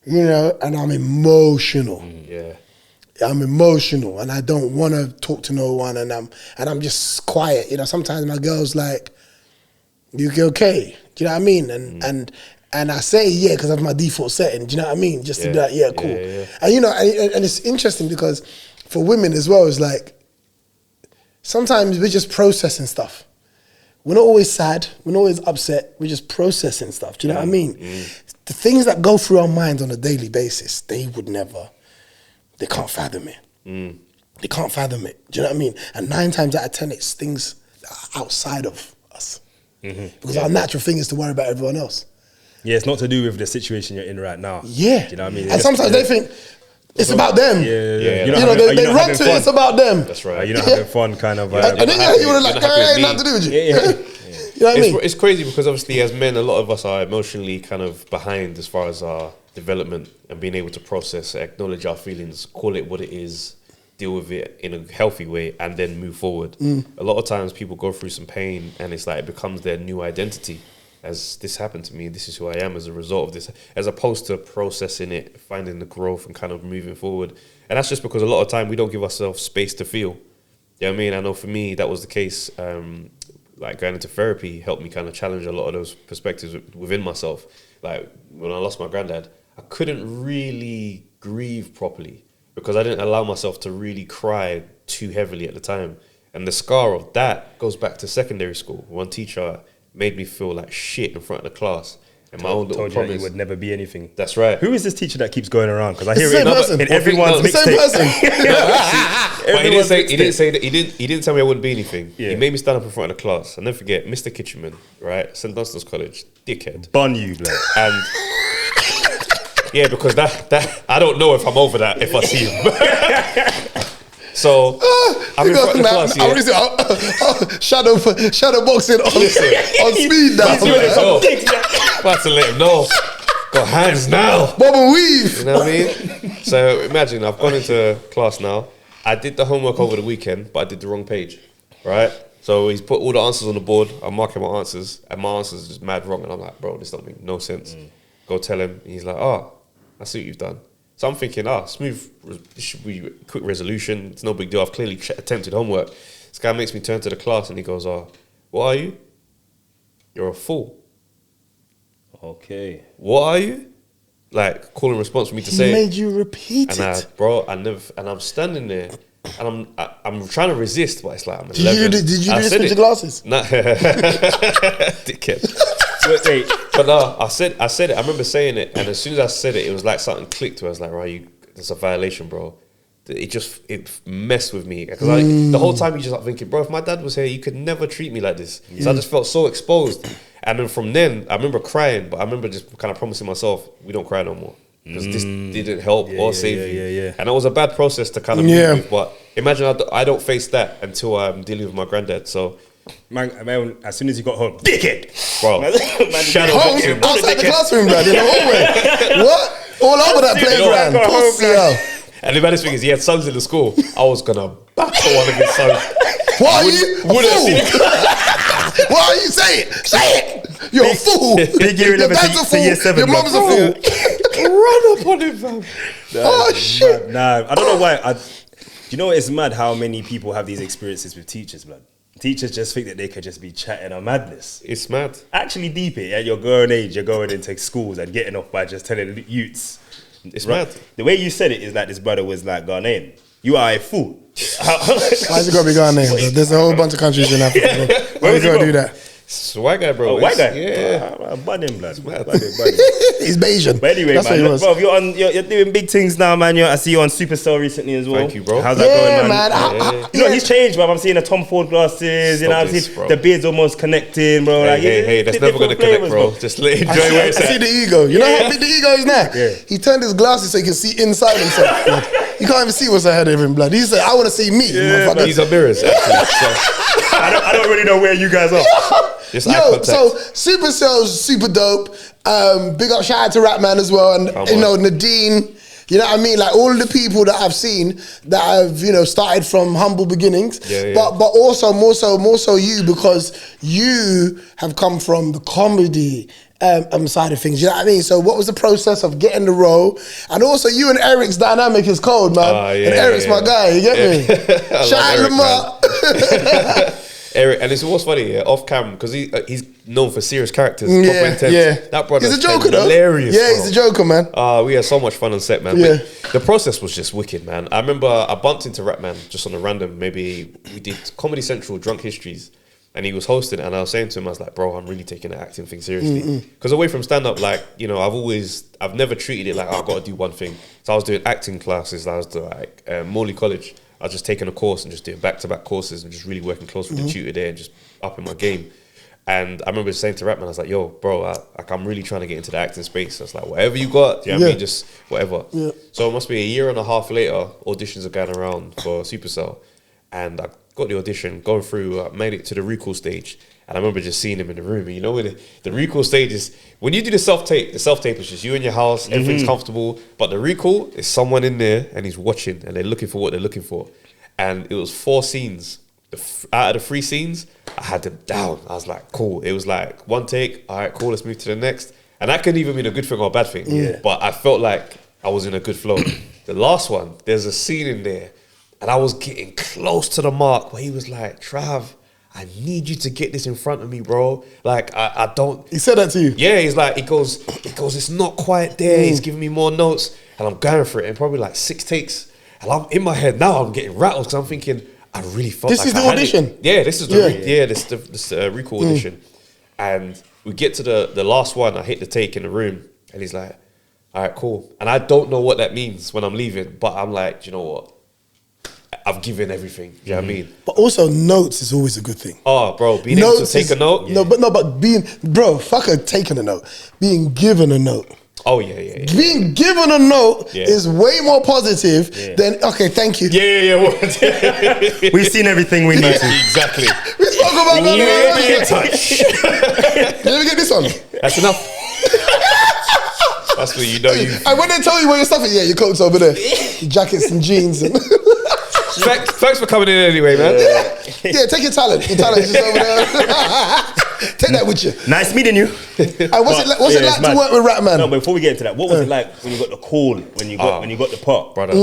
you know, and I'm emotional. I'm emotional, and I don't want to talk to no one, and I'm just quiet. You know, sometimes my girl's like, "You okay?" Do you know what I mean? And I say yeah because of my default setting. Do you know what I mean? Just to be like, yeah, cool. And you know, and it's interesting because for women as well, it's like sometimes we're just processing stuff. We're not always sad. We're not always upset. We're just processing stuff. Do you know what I mean? The things that go through our minds on a daily basis, they can't fathom it. They can't fathom it. Do you know what I mean? And 9 times out of 10, it's things that are outside of us. Because our natural thing is to worry about everyone else. Yeah, it's not to do with the situation you're in right now. Yeah. Do you know what I mean? And sometimes they think it's about them. Yeah. You know, they run to it, it's about them. That's right. You're not having fun, kind of. And then you want to like, ain't nothing to do with you. You know what I mean? It's crazy because obviously as men, a lot of us are emotionally kind of behind as far as our development and being able to process, acknowledge our feelings, call it what it is, deal with it in a healthy way, and then move forward. A lot of times people go through some pain and it's like it becomes their new identity. As this happened to me, this is who I am as a result of this, as opposed to processing it, finding the growth and kind of moving forward. And that's just because a lot of time we don't give ourselves space to feel. You know what I mean? I know for me, that was the case. Like going into therapy helped me kind of challenge a lot of those perspectives within myself. Like when I lost my granddad, I couldn't really grieve properly because I didn't allow myself to really cry too heavily at the time. And the scar of that goes back to secondary school. One teacher made me feel like shit in front of the class. And my own little promise, you would never be anything. That's right. Who is this teacher that keeps going around? Because I hear it in everyone's mixtape. Same person. But he didn't say that. He didn't tell me I wouldn't be anything. Yeah. He made me stand up in front of the class. And never forget, Mr. Kitchenman, right? St. Dunstan's College, dickhead. Bun you, blood. And yeah, because that I don't know if I'm over that if I see him. So I'm in front of the class. Shadow boxing on speed now. About to let him know. Got hands now. Bob and weave. You know what I mean? So imagine I've gone into class now. I did the homework over the weekend, but I did the wrong page. Right? So he's put all the answers on the board. I'm marking my answers, and my answers are just mad wrong. And I'm like, bro, this don't make no sense. Go tell him. And he's like, oh, I see what you've done. So I'm thinking, this should be a quick resolution. It's no big deal. I've clearly attempted homework. This guy makes me turn to the class and he goes, what are you? You're a fool. Okay. What are you? Like, call and response for me to say. He made you repeat and it. I'm standing there and I'm trying to resist, but it's like, I'm 11. Did you do this with your glasses? Nah. Dickhead. Wait. But no, I said it. I remember saying it, and as soon as I said it, it was like something clicked where I was like, right, that's a violation, bro. It messed with me. Because the whole time you just like thinking, bro, if my dad was here, you could never treat me like this. So I just felt so exposed. And then from then, I remember crying, but I remember just kind of promising myself, we don't cry no more. Because this didn't help or save you. And it was a bad process to kind of move with. But imagine I don't face that until I'm dealing with my granddad. So, man, as soon as you got home, dickhead, bro. Shadow boxing, outside the classroom, blood, in the hallway. What? All over that playground. And the baddest thing is, he had sons in the school. I was gonna battle one of his sons. What are you? What are you saying? Say it. You're a fool. Big year 11 to year 7. Your mum's a fool. Run up on him, fam. Oh shit. Nah, I don't know why. Do you know it's mad how many people have these experiences with teachers, blood? Teachers just think that they could just be chatting on madness. It's mad. Actually deep it, at your growing age, you're going into schools and getting off by just telling youths. It's mad. The way you said it is like this brother was like Ghanaian. You are a fool. Why is it gonna be Ghanaian? There's a whole bunch of countries in Africa. Why are you gonna do that? It's a white guy, bro. Oh, white guy? Yeah. Budding, blood. He's Bayesian. But anyway, that's man, what he was. bro, you're doing big things now, man. I see you on Supacell recently as well. Thank you, bro. How's that going, man? You know, he's changed, bro. I'm seeing the Tom Ford glasses. I'm seeing the beard's almost connecting, bro. Hey, that's never gonna connect, bro. Just enjoy I see the ego. You know how big the ego is now? Yeah. He turned his glasses so he can see inside himself. Blood. You can't even see what's ahead of him, blood. He said, I want to see me, motherfucker. These are mirrors, actually. So. I don't really know where you guys are. Just Yo, so Supacell's super dope. Big up, shout out to Ratman as well, and Nadine. You know what I mean? Like all the people that I've seen that have started from humble beginnings, but also more so you, because you have come from the comedy side of things. You know what I mean? So what was the process of getting the role? And also you and Eric's dynamic is cold, man. And Eric's my guy. You get me? Shout out Lamar. Eric, and it's what's funny, off camera, because he's known for serious characters, proper intense. That brother, he's a joker, though. Hilarious. Yeah, he's a joker, man. We had so much fun on set, man. Yeah. But the process was just wicked, man. I remember I bumped into Ratman just on a random. Maybe we did Comedy Central Drunk Histories, and he was hosting it, and I was saying to him, I was like, bro, I'm really taking the acting thing seriously. Because away from stand up, like I've never treated it like I've got to do one thing. So I was doing acting classes. I was doing like Morley College. I was just taking a course and just doing back-to-back courses and just really working close with the tutor there and just upping my game. And I remember saying to Ratman, I was like, yo, bro, I'm really trying to get into the acting space. I was like, whatever you got, do you know what I mean? Just whatever. Yeah. So it must be a year and a half later, auditions are going around for Supacell. And I got the audition, going through, made it to the recall stage. And I remember just seeing him in the room. And you know, when the recall stage is, when you do the self-tape is just you in your house, everything's comfortable. But the recall is someone in there and he's watching and they're looking for what they're looking for. And it was 4 scenes. Out of the 3 scenes, I had them down. I was like, cool. It was like one take. All right, cool. Let's move to the next. And that could even be a good thing or a bad thing. Yeah. But I felt like I was in a good flow. The last one, there's a scene in there and I was getting close to the mark where he was like, Trav, I need you to get this in front of me, bro. Like, I don't... He said that to you? Yeah, he's like, he goes, it's not quite there. He's giving me more notes. And I'm going for it in probably like 6 takes. And I'm in my head now, I'm getting rattled because I'm thinking, I really felt this like is the audition? Yeah, this is the recall audition. And we get to the last one. I hit the take in the room. And he's like, all right, cool. And I don't know what that means when I'm leaving. But I'm like, do you know what? I've given everything. Do you know what I mean? But also notes is always a good thing. Oh, bro, being able to take a note. But fuck taking a note. Being given a note. Oh, yeah. Being given a note is way more positive than, okay, thank you. Yeah. We've seen everything we need to. Exactly. We spoke about that. Be in touch. Let me get this on. That's enough. That's where you know you... And when they tell you where your stuff is, your coat's over there. Your jackets and jeans. And Thanks for coming in anyway, man. Yeah, take your talent. Your talent is just over there. Take that with you. Nice meeting you. What's it like it's to mad. work with Ratman? No, but before we get into that, what was it like when you got the call, when you got the pot? Brother.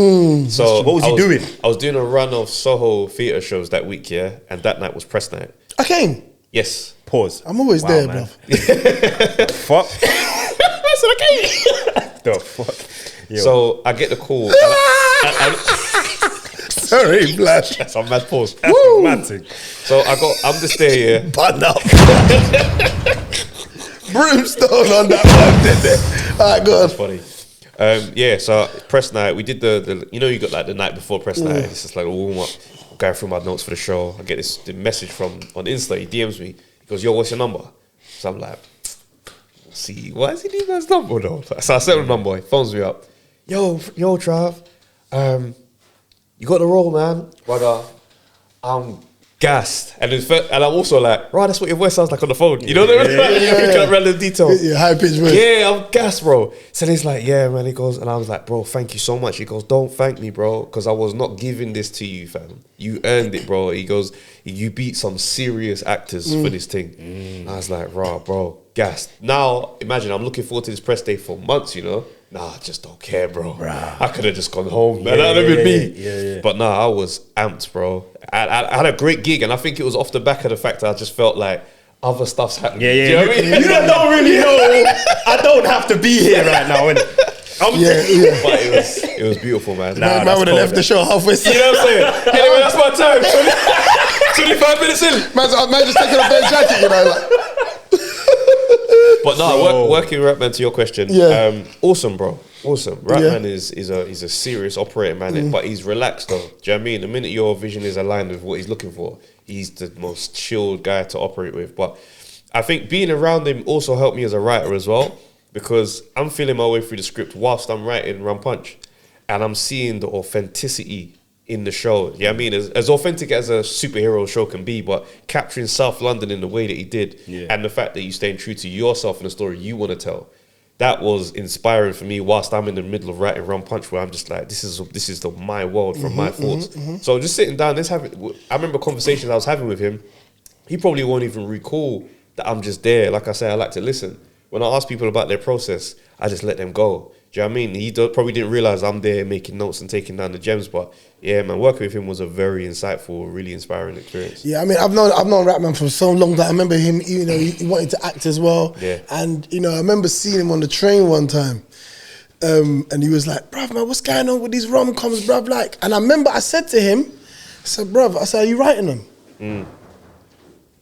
So what was you doing? I was doing a run of Soho theatre shows that week, yeah, and that night was press night. I came. Yes. Pause. I'm always there, man. bro. Fuck. I said I came. The fuck. Yo. So I get the call. Sorry, blood. That's a mad pause. That's romantic. So I'm just there, yeah. Bun up. Brimstone on that one, did they? All right, go on. Funny. Yeah, so press night, we did the you know, you got like the night before press night. It's just like a warm up. I'm going through my notes for the show. I get the message from on Insta. He DMs me. He goes, "Yo, what's your number?" So I'm like, "See, why is he leaving his number though?" So I sent him the number. He phones me up. Yo, Trav, you got the role, man. Brother, I'm gassed. And I'm also like, right, that's what your voice sounds like on the phone. You know what I mean? You pick up random details. Yeah, high pitch voice. Yeah, I'm gassed, bro. So he's like, yeah, man. He goes, and I was like, bro, thank you so much. He goes, don't thank me, bro, because I was not giving this to you, fam. You earned it, bro. He goes, you beat some serious actors for this thing. I was like, raw, bro, gassed. Now, imagine, I'm looking forward to this press day for months, you know? Nah, I just don't care, bro. I could have just gone home. Man. That'd have been me. Yeah. But nah, I was amped, bro. I had a great gig, and I think it was off the back of the fact that I just felt like other stuff's happening. Yeah. Do you know what I mean? You don't really know. I don't have to be here right now, innit? Yeah. But it was beautiful, man. Man would have left the show halfway. You know what I'm saying? Anyway, that's my time. 25 minutes in. Man just taking off their jacket, you know, like. But no, working Ratman, to your question, awesome, bro. Awesome. Ratman is a serious operator, man, but he's relaxed though. Do you know what I mean? The minute your vision is aligned with what he's looking for, he's the most chilled guy to operate with. But I think being around him also helped me as a writer as well, because I'm feeling my way through the script whilst I'm writing Rum Punch, and I'm seeing the authenticity in the show. Yeah, I mean, as authentic as a superhero show can be, but capturing South London in the way that he did, and the fact that you staying true to yourself and the story you want to tell, that was inspiring for me. Whilst I'm in the middle of writing Rum Punch, where I'm just like, this is my world from my thoughts. So just sitting down, I remember conversations I was having with him. He probably won't even recall that I'm just there. Like I say, I like to listen. When I ask people about their process, I just let them go. Do you know what I mean? He probably didn't realize I'm there making notes and taking down the gems, but yeah, man, working with him was a very insightful, really inspiring experience. Yeah, I mean, I've known Ratman for so long that I remember him. You know, he wanted to act as well. Yeah. And you know, I remember seeing him on the train one time, and he was like, "Bruv, man, what's going on with these rom-coms, bruv?" Like, and I remember I said to him, I said, "Bruv," I said, "Are you writing them?"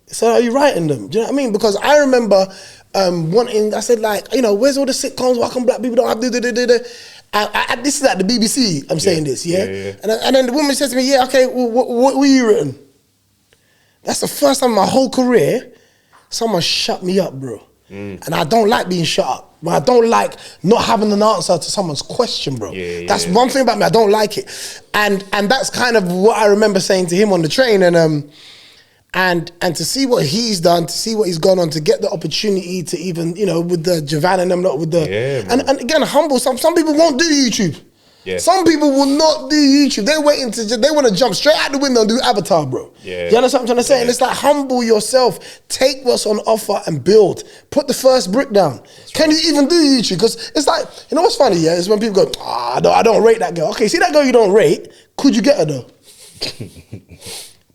He said, "Are you writing them?" Do you know what I mean? Because I remember wanting. I said, like, you know, where's all the sitcoms? Why come black people don't have this is at the BBC. I'm saying this, yeah? And then the woman says to me, "Yeah, okay, what were you written?" That's the first time in my whole career someone shut me up, bro. And I don't like being shut up. But I don't like not having an answer to someone's question, bro. That's one thing about me. I don't like it. And that's kind of what I remember saying to him on the train. And to see what he's done, to see what he's gone on, to get the opportunity to even, you know, with the Javan and them, not with the... and again, humble. Some people won't do YouTube. Some people will not do YouTube. They're waiting they want to jump straight out the window and do Avatar, bro. You understand what I'm trying to say? And it's like, humble yourself. Take what's on offer and build. Put the first brick down. Can you even do YouTube? Because it's like, you know what's funny, yeah? Is when people go, I don't rate that girl. Okay, see that girl you don't rate? Could you get her though?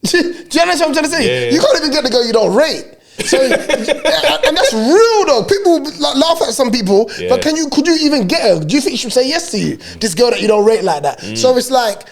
Do you understand what I'm trying to say? You can't even get the girl you don't rate. So, and that's real though. People laugh at some people, but could you even get her? Do you think she should say yes to you? This girl that you don't rate like that. So it's like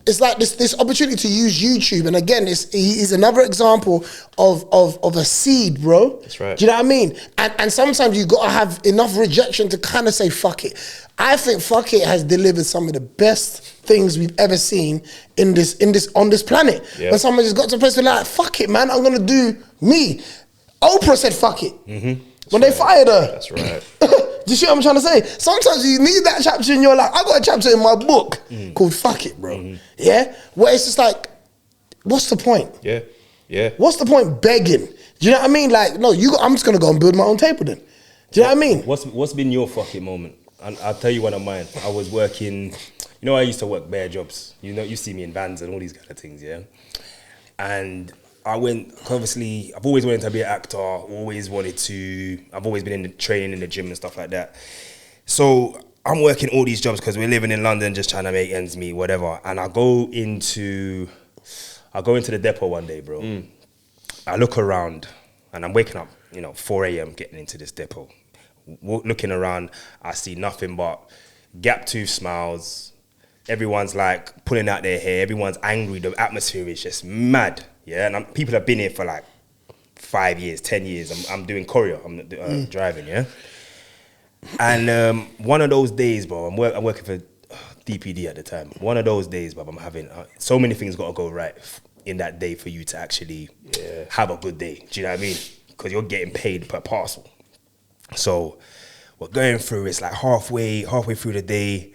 this opportunity to use YouTube, and again, he's another example of a seed, bro. That's right. Do you know what I mean? And sometimes you gotta have enough rejection to kind of say fuck it. I think fuck it has delivered some of the best things we've ever seen on this planet. When someone just got to a place where like, fuck it, man, I'm gonna do me. Oprah said fuck it when they fired her. That's right. Do you see what I'm trying to say? Sometimes you need that chapter in your life. I got a chapter in my book called Fuck It, bro. Yeah? Where it's just like, what's the point? What's the point begging? Do you know what I mean? Like, no, I'm just gonna go and build my own table then. Do you know what I mean? What's been your fuck it moment? And I'll tell you one of mine. I was working, you know, I used to work bare jobs. You know, you see me in vans and all these kind of things, yeah? And I went, obviously, I've always wanted to be an actor, I've always been in the training in the gym and stuff like that. So I'm working all these jobs because we're living in London, just trying to make ends meet, whatever. And I go into the depot one day, bro. I look around and I'm waking up, 4 a.m. getting into this depot. Looking around, I see nothing but gap tooth smiles. Everyone's like pulling out their hair. Everyone's angry. The atmosphere is just mad. Yeah, and people have been here for like 5 years, 10 years. I'm doing choreo. I'm driving. Yeah, and one of those days, bro. I'm working for DPD at the time. One of those days, bro. I'm having so many things got to go right in that day for you to actually have a good day. Do you know what I mean? Because you're getting paid per parcel. So we're going through. It's like halfway through the day.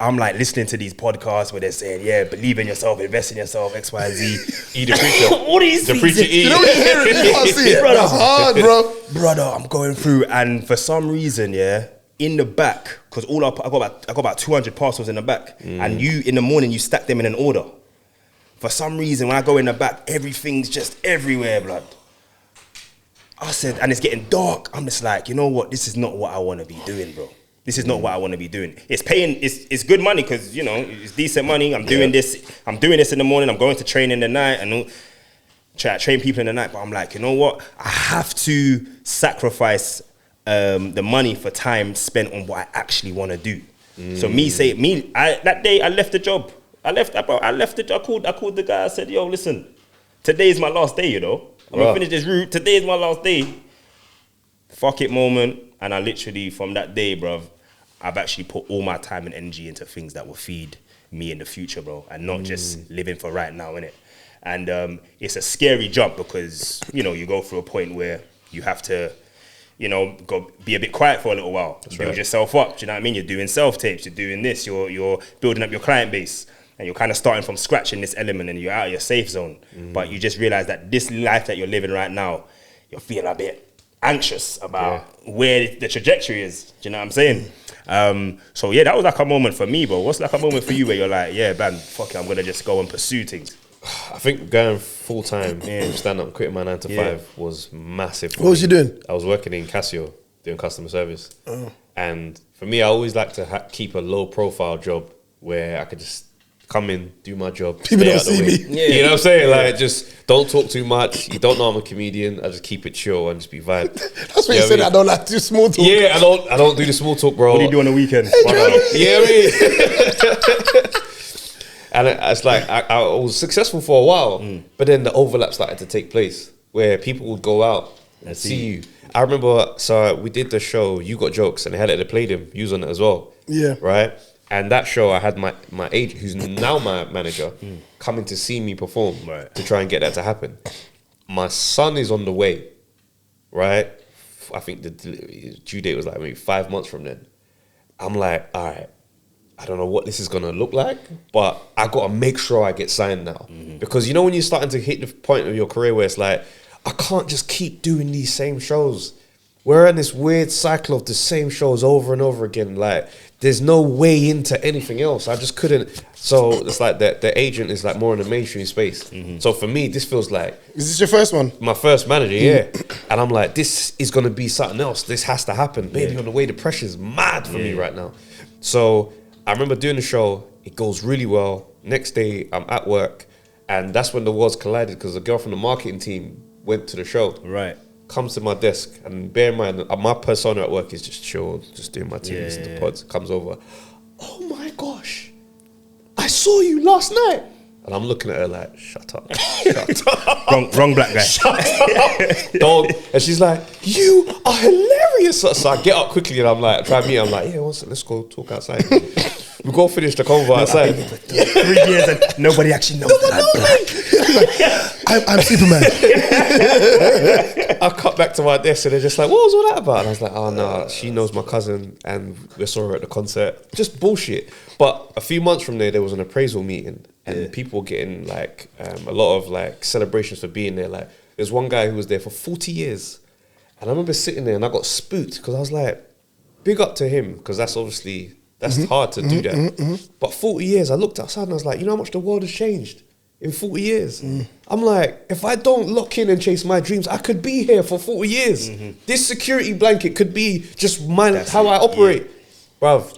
I'm like listening to these podcasts where they're saying, yeah, believe in yourself, invest in yourself, X, Y, Z. E the preacher. All these the things. preacher E. You know when you hear it, you can't see it. Brother. That's hard, bro. Brother, I'm going through, and for some reason, in the back, because I got about 200 parcels in the back, and you in the morning you stack them in an order. For some reason, when I go in the back, everything's just everywhere, blood. I said, and it's getting dark. I'm just like, you know what? This is not what I want to be doing, bro. This is not what I want to be doing. It's paying. It's good money because it's decent money. I'm doing this. I'm doing this in the morning. I'm going to train in the night and try to train people in the night. But I'm like, you know what? I have to sacrifice the money for time spent on what I actually want to do. So that day I left the job. I left the job. I called the guy. I said, yo, listen, today is my last day. I'm gonna finish this route. Today is my last day. Fuck it moment. And I literally, from that day, bruv, I've actually put all my time and energy into things that will feed me in the future, bro, and not just living for right now, innit? And it's a scary jump because, you go through a point where you have to, go be a bit quiet for a little while. Build yourself up, do you know what I mean? You're doing self-tapes, you're doing this, you're building up your client base, and you're kind of starting from scratch in this element, and you're out of your safe zone. But you just realize that this life that you're living right now, you're feeling a bit anxious about where the trajectory is. Do you know what I'm saying? So that was like a moment for me, bro. What's like a moment for you where you're like, yeah, man, fuck it, I'm gonna just go and pursue things? I think going full time, stand up and quitting my 9 to 5 was massive. What was you doing? I was working in Casio doing customer service, and for me, I always like to keep a low profile job where I could just come in, do my job. People don't see me. Yeah. You know what I'm saying? Like, just don't talk too much. You don't know I'm a comedian. I just keep it chill and just be vibe. That's what you said. I don't like to do small talk. Yeah, I don't do the small talk, bro. What do you do on the weekend? And it's like I was successful for a while, but then the overlap started to take place where people would go out and see you. I remember, so we did the show You Got Jokes, and they had it. They played him. You was on it as well. Yeah. Right. And that show, I had my agent, who's now my manager, coming to see me perform to try and get that to happen. My son is on the way, right? I think the due date was like maybe 5 months from then. I'm like, all right, I don't know what this is going to look like, but I got to make sure I get signed now. Because when you're starting to hit the point of your career where it's like, I can't just keep doing these same shows. We're in this weird cycle of the same shows over and over again. Like, there's no way into anything else. I just couldn't. So it's like the agent is like more in the mainstream space. So for me, this feels like, Is this your first one? my first manager, yeah. And I'm like, this is going to be something else. This has to happen. Baby, on the way, the pressure's mad for me right now. So I remember doing the show. It goes really well. Next day, I'm at work. And that's when the worlds collided because the girl from the marketing team went to the show. Right. Comes to my desk, and bear in mind, my persona at work is just chill, just doing my thing, listen to pods. Comes over, oh my gosh, I saw you last night, and I'm looking at her like, shut up, shut up, wrong black guy. shut up, dog. And she's like, you are hilarious. So I get up quickly, and I'm like, try me. I'm like, yeah, let's go talk outside. We go finish the convo outside. 3 years and nobody actually knows that I'm black. I'm Superman. I cut back to my desk and they're just like, what was all that about? And I was like, oh no, she knows my cousin and we saw her at the concert. Just bullshit. But a few months from there was an appraisal meeting and people were getting like a lot of like celebrations for being there. Like there's one guy who was there for 40 years. And I remember sitting there and I got spooked because I was like, big up to him because that's obviously, that's hard to do that. But 40 years, I looked outside and I was like, you know how much the world has changed? in 40 years. I'm like, if I don't lock in and chase my dreams, I could be here for 40 years. This security blanket could be just how I operate. Bruv,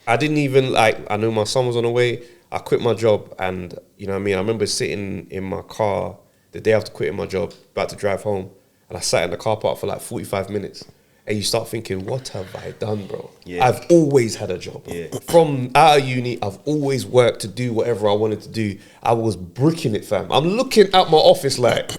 I didn't even, like, I knew my son was on the way. I quit my job, and, you know what I mean? I remember sitting in my car the day after quitting my job, about to drive home, and I sat in the car park for like 45 minutes. And you start thinking, what have I done, bro? I've always had a job. From out of uni, I've always worked to do whatever I wanted to do. I was bricking it, fam. I'm looking at my office like,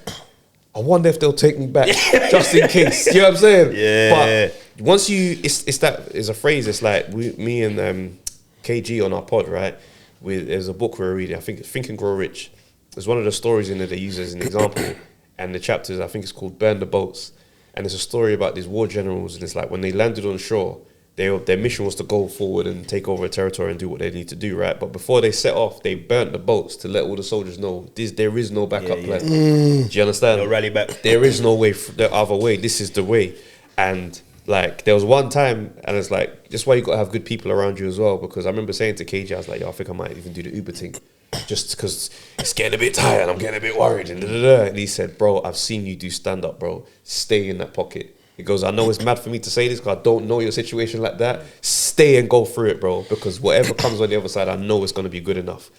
I wonder if they'll take me back just in case. You know what I'm saying? Yeah. But once it's a phrase. It's like me and KG on our pod, right? There's a book we're reading. I think it's Think and Grow Rich. There's one of the stories in there they use as an example, and the chapters, I think it's called Burn the Boats. And it's a story about these war generals, and it's like when they landed on shore, their mission was to go forward and take over a territory and do what they need to do, right? But before they set off, they burnt the boats to let all the soldiers know there is no backup plan. Do you understand? No rally back. There is no way, the other way. This is the way. And like, there was one time, and it's like, that's why you got to have good people around you as well. Because I remember saying to KJ, I was like, yo, I think I might even do the Uber thing. Just because it's getting a bit tired and I'm getting a bit worried. And he said, bro, I've seen you do stand-up, bro. Stay in that pocket. He goes, I know it's mad for me to say this because I don't know your situation like that. Stay and go through it, bro. Because whatever comes on the other side, I know it's going to be good enough.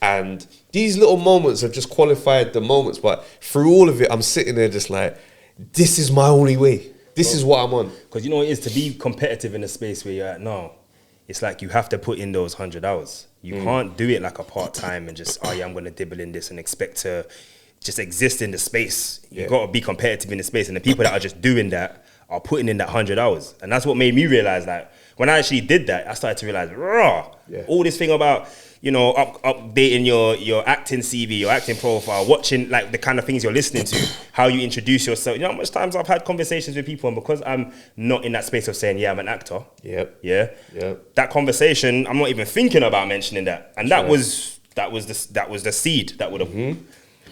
And these little moments have just qualified the moments. But through all of it, I'm sitting there just like, this is my only way. This is what I'm on. Because you know what it is to be competitive in a space where you're at now. It's like you have to put in those 100 hours. You can't do it like a part-time and just, oh yeah, I'm going to dibble in this and expect to just exist in the space. You've got to be competitive in the space. And the people that are just doing that are putting in that 100 hours. And that's what made me realize that when I actually did that, I started to realize, all this thing about, you know, updating your acting CV, your acting profile, watching like the kind of things you're listening to, how you introduce yourself. You know how much times I've had conversations with people, and because I'm not in that space of saying, yeah, I'm an actor. That conversation, I'm not even thinking about mentioning that. And that was the seed that would have.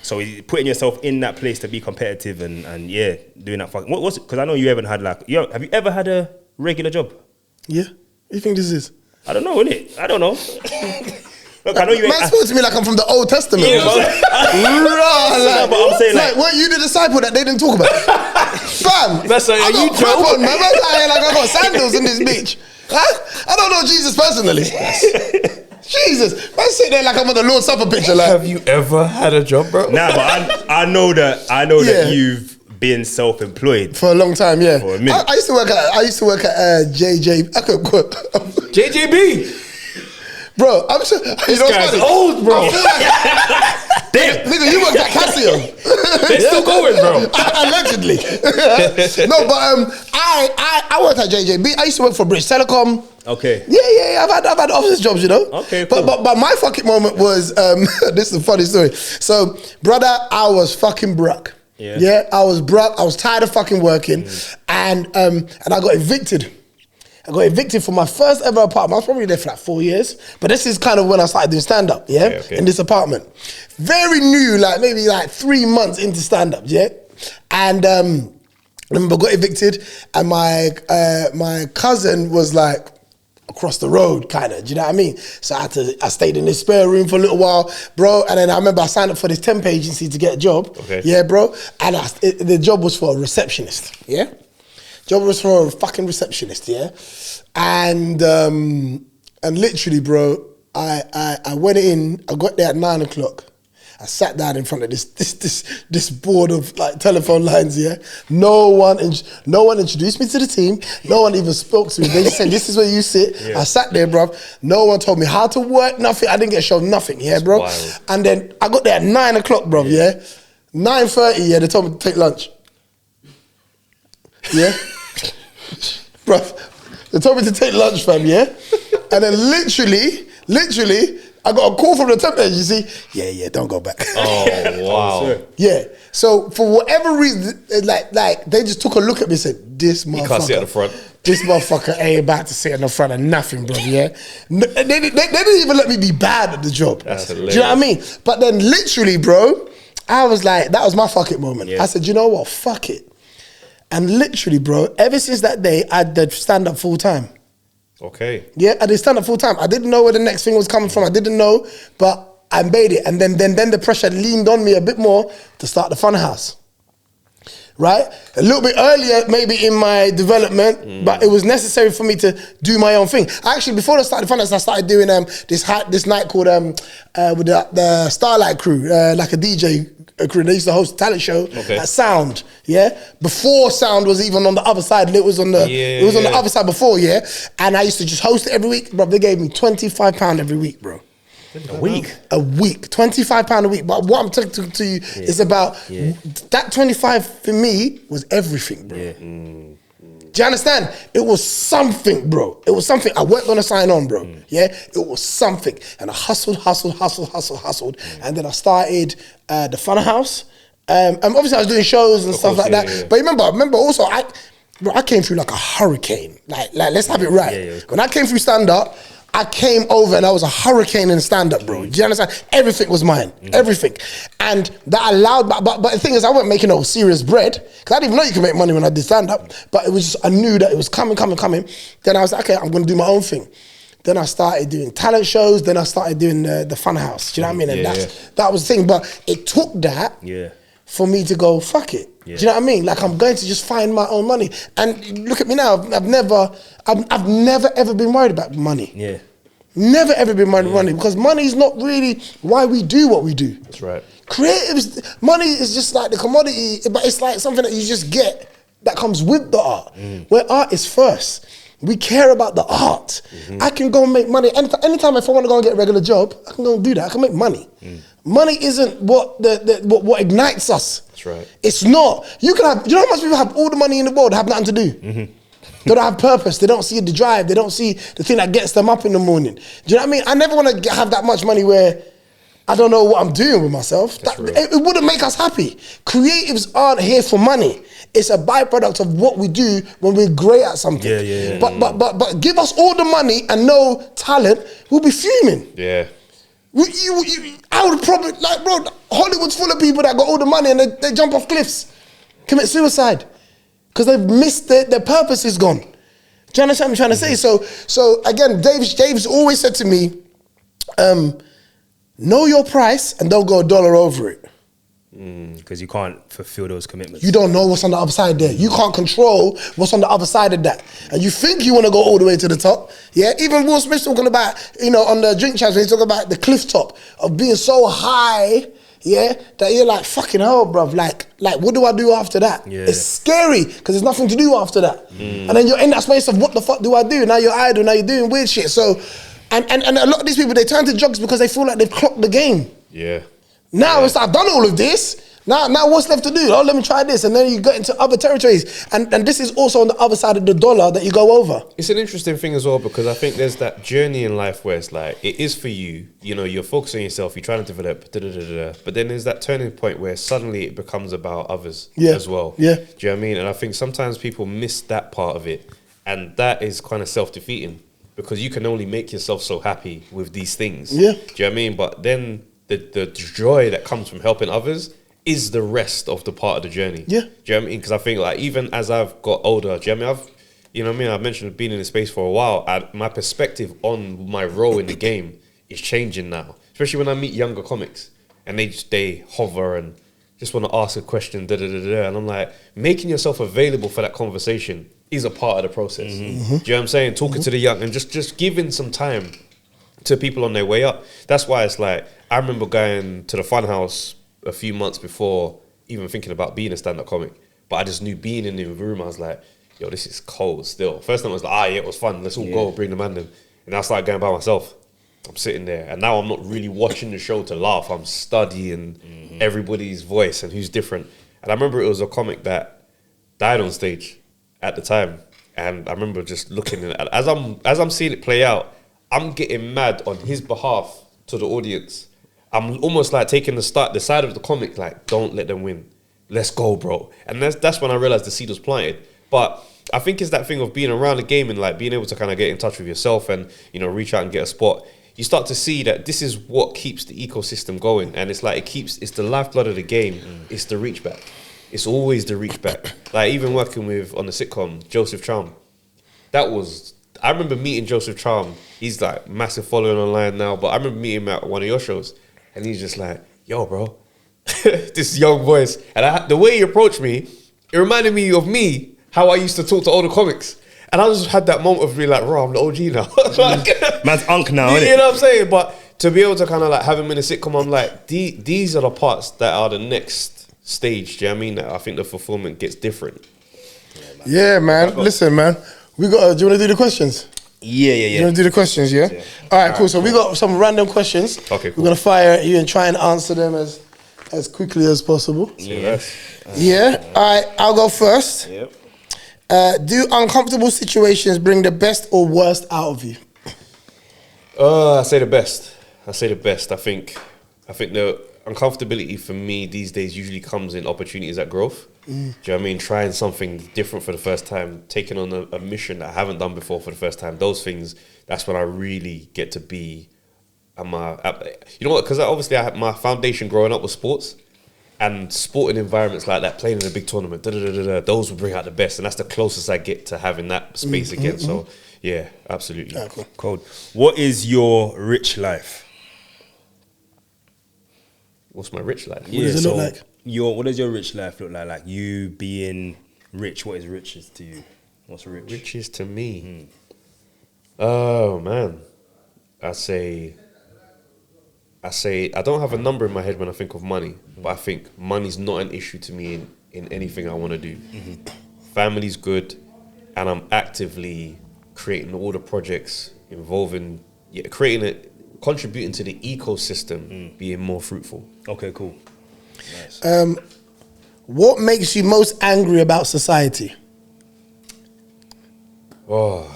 So putting yourself in that place to be competitive and doing that fucking. What was it? Because I know you haven't had have you ever had a regular job? Yeah. What do you think this is? I don't know, innit? I don't know. Look, I know you ain't. Man spoke to me like I'm from the Old Testament. Yeah, but I'm saying like, weren't you the disciple that they didn't talk about? Fam, that's like, I got crap on, man. I got sandals in this beach. Huh? I don't know Jesus personally. Jesus, man, sit there like I'm on the Lord's Supper picture. Like, have you ever had a job, bro? Nah, but I know that you've been self-employed for a long time. Yeah, for a minute. I used to work at JJ. JJB. Bro, I'm sure this guy's old, bro. Damn, nigga, you worked at Casio. They're still going, bro. Allegedly. No, but I worked at JJB. I used to work for British Telecom. Okay. Yeah. I've had office jobs, you know. Okay, cool. But my fucking moment was this is a funny story. So, brother, I was fucking broke. Yeah, I was broke. I was tired of fucking working, and I got evicted. I got evicted from my first ever apartment. I was probably there for like 4 years. But this is kind of when I started doing stand-up, in this apartment. Very new, like maybe like 3 months into stand-up, And I remember I got evicted, and my cousin was like across the road, kind of, do you know what I mean? So I stayed in this spare room for a little while, bro. And then I remember I signed up for this temp agency to get a job. Okay. Yeah, bro. And the job was for a receptionist, Job was for a fucking receptionist, and literally, bro, I went in. I got there at 9 o'clock. I sat down in front of this board of like telephone lines. No one introduced me to the team. No one even spoke to me. They just said, "This is where you sit." I sat there, bro. No one told me how to work. Nothing. I didn't get shown nothing. Bro. Wild. And then I got there at 9 o'clock, bro. 9:30. They told me to take lunch. Bro, they told me to take lunch, fam, And then literally, I got a call from the temp agency. Yeah, don't go back. Oh, wow. So for whatever reason, like they just took a look at me and said, this motherfucker. You can't sit at the front. This motherfucker ain't about to sit in the front of nothing, bro, They didn't even let me be bad at the job. That's hilarious. Do you know what I mean? But then literally, bro, I was like, that was my fuck it moment. I said, you know what, fuck it. And literally, bro, ever since that day, I did stand up full time. Okay. Yeah, I did stand up full time. I didn't know where the next thing was coming from. I didn't know, but I made it. And then the pressure leaned on me a bit more to start the Funhouse. Right? A little bit earlier, maybe in my development, but it was necessary for me to do my own thing. Actually, before I started Funhouse, I started doing this night called with the Starlight Crew, like a DJ crew. They used to host a talent show at Sound, yeah? Before Sound was even on the other side. It was on the the other side before, yeah? And I used to just host it every week. Bro, they gave me £25 every week, bro. A week? A week. £25 a week. But what I'm talking to you is about that 25 for me was everything, bro. Do you understand? It was something, bro. It was something. I weren't gonna sign on, bro. Yeah, it was something. And I hustled. And then I started the Funhouse. And obviously I was doing shows and stuff like that. Yeah. But remember also, I came through like a hurricane. Like let's have it right. When I came through stand-up, I came over and I was a hurricane in stand-up, bro. Do you understand? Everything was mine. Everything. And that allowed, but the thing is, I wasn't making no serious bread, because I didn't even know you could make money when I did stand-up. But it was just, I knew that it was coming. Then I was like, okay, I'm going to do my own thing. Then I started doing talent shows. Then I started doing the Funhouse. Do you know what I mean? And that was the thing. But it took that for me to go, fuck it. Do you know what I mean? Like, I'm going to just find my own money. And look at me now. I've never ever been worried about money. Yeah. Never ever been worried about money, because money is not really why we do what we do. That's right. Creatives, money is just like the commodity, but it's like something that you just get that comes with the art. Where art is first. We care about the art. I can go and make money. Anytime if I want to go and get a regular job, I can go and do that. I can make money. Money isn't what what ignites us. That's right. It's not. You can have. You know how much people have all the money in the world, have nothing to do. They don't have purpose. They don't see the drive. They don't see the thing that gets them up in the morning. Do you know what I mean? I never want to have that much money where I don't know what I'm doing with myself. It wouldn't make us happy. Creatives aren't here for money. It's a byproduct of what we do when we're great at something. But give us all the money and no talent, we'll be fuming. Yeah. I would probably, like, bro, Hollywood's full of people that got all the money and they jump off cliffs, commit suicide, because they've missed their purpose is gone. Do you understand what I'm trying to say? So again, Dave's always said to me, know your price and don't go $1 over it. Because you can't fulfill those commitments. You don't know what's on the other side there. You can't control what's on the other side of that. And you think you want to go all the way to the top. Yeah, even Will Smith's talking about, on the Drink Champs, when he's talking about the cliff top of being so high, that you're like, fucking hell, bruv. Like, what do I do after that? Yeah. It's scary, because there's nothing to do after that. And then you're in that space of, what the fuck do I do? Now you're idle, now you're doing weird shit. So, and a lot of these people, they turn to drugs because they feel like they've clocked the game. Yeah. Now it's like, I've done all of this. Now what's left to do? Oh, let me try this. And then you get into other territories. And this is also on the other side of the dollar that you go over. It's an interesting thing as well, because I think there's that journey in life where it's like, it is for you, you're focusing on yourself, you're trying to develop, but then there's that turning point where suddenly it becomes about others as well. Yeah. Do you know what I mean? And I think sometimes people miss that part of it. And that is kind of self-defeating, because you can only make yourself so happy with these things. Yeah. Do you know what I mean? But then the joy that comes from helping others is the rest of the part of the journey. Yeah. Do you know what I mean? Because I think, like, even as I've got older, do you know what I mean? I've mentioned being in the space for a while. My perspective on my role in the game is changing now. Especially when I meet younger comics and they hover and just want to ask a question, and I'm like, making yourself available for that conversation is a part of the process. Do you know what I'm saying? Talking to the young and just giving some time to people on their way up. That's why it's like, I remember going to the Funhouse a few months before even thinking about being a stand-up comic. But I just knew, being in the room, I was like, yo, this is cold still. First time I was like, it was fun. Let's all go, bring the man in. And I started going by myself. I'm sitting there. And now I'm not really watching the show to laugh. I'm studying everybody's voice and who's different. And I remember it was a comic that died on stage at the time. And I remember just looking at it. As I'm seeing it play out, I'm getting mad on his behalf to the audience. I'm almost like taking the side of the comic, like, don't let them win. Let's go, bro. And that's when I realized the seed was planted. But I think it's that thing of being around the game and, like, being able to kind of get in touch with yourself and, reach out and get a spot. You start to see that this is what keeps the ecosystem going. And it's like, it's the lifeblood of the game. It's the reach back. It's always the reach back. Like, even working on the sitcom, Joseph Charm. I remember meeting Joseph Charm. He's like massive following online now, but I remember meeting him at one of your shows. and he's just like, "Yo, bro," this young voice, and the way he approached me, it reminded me of me how I used to talk to older comics. And I just had that moment of being like, "Bro, I'm the OG now." Like, man's unk now, you innit? know what I'm saying? But to be able to kind of like have him in a sitcom, I'm like, these are the parts that are the next stage. Do you know what I mean? I think the fulfillment gets different. Yeah, man. Listen, man. We got. Do you want to do the questions? Yeah. You want to do the questions? Yeah. All right, cool. So we got some random questions. Okay, cool. We're gonna fire at you and try and answer them as quickly as possible. Yeah. All right. I'll go first. Yep. Do uncomfortable situations bring the best or worst out of you? I say the best. I think the uncomfortability for me these days usually comes in opportunities at growth. Do you know what I mean? Trying something different for the first time, taking on a mission that I haven't done before for the first time. Those things, that's when I really get to be at my, you know what? Because obviously I had my foundation growing up was sports. And sporting environments like that, playing in a big tournament, those will bring out the best. And that's the closest I get to having that space again. So, yeah, absolutely. Yeah, cool. Cold. What is your rich life? What's my rich life? What does it look like? What does your rich life look like? Like you being rich, what is riches to you? What's rich? Riches to me? Oh, man. I say I don't have a number in my head when I think of money, but I think money's not an issue to me in anything I want to do. Family's good, and I'm actively creating all the projects involving, contributing to the ecosystem being more fruitful. Okay, cool. Nice. What makes you most angry about society? Oh,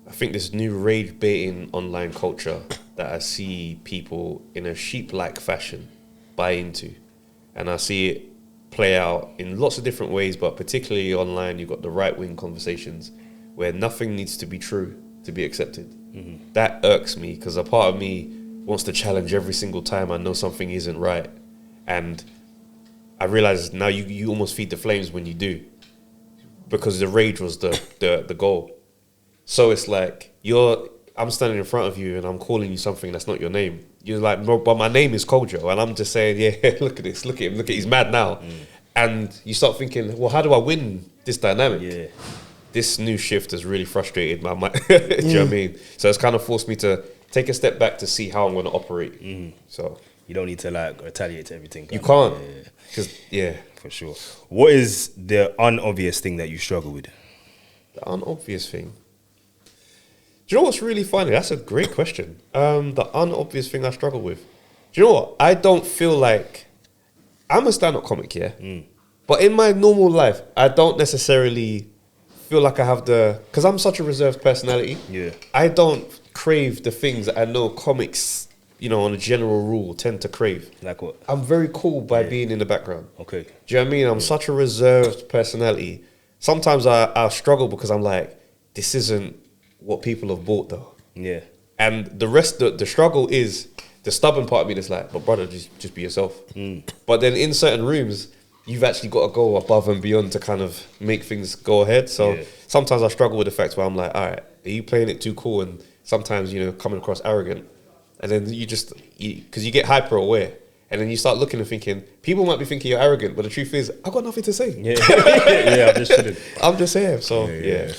I think this new rage baiting online culture that I see people in a sheep-like fashion buy into. And I see it play out in lots of different ways, but particularly online, you've got the right-wing conversations where nothing needs to be true to be accepted. That irks me because a part of me wants to challenge every single time I know something isn't right. And I realize now you almost feed the flames when you do, because the rage was the goal. So it's like I'm standing in front of you and I'm calling you something that's not your name. You're like, no, but my name is Kojo. And I'm just saying, yeah, look at this, look at him, he's mad now. And you start thinking, well, how do I win this dynamic? Yeah. This new shift has really frustrated my mind. Do you know what I mean? So it's kind of forced me to take a step back to see how I'm going to operate. So You don't need to like retaliate to everything. you can't. Because, For sure. What is the unobvious thing that you struggle with? the unobvious thing. Do you know what's really funny? That's a great question. The unobvious thing I struggle with. Do you know what? I don't feel like I'm a stand-up comic, yeah. But in my normal life, I don't necessarily feel like I have because I'm such a reserved personality. Yeah. I don't crave the things that I know comics, on a general rule, tend to crave. Like what? I'm very cool by being in the background. Okay. Do you know what I mean? I'm such a reserved personality. Sometimes I struggle because I'm like, this isn't what people have bought though. Yeah. And the rest, the struggle is the stubborn part of me that's like, but brother, just be yourself. But then in certain rooms, you've actually got to go above and beyond to kind of make things go ahead. So sometimes I struggle with the fact where I'm like, all right, are you playing it too cool? And sometimes, coming across arrogant. And then because you get hyper aware. And then you start looking and thinking, people might be thinking you're arrogant, but the truth is, I've got nothing to say. Yeah. Yeah, I'm just chilling. I'm just saying. So, yeah.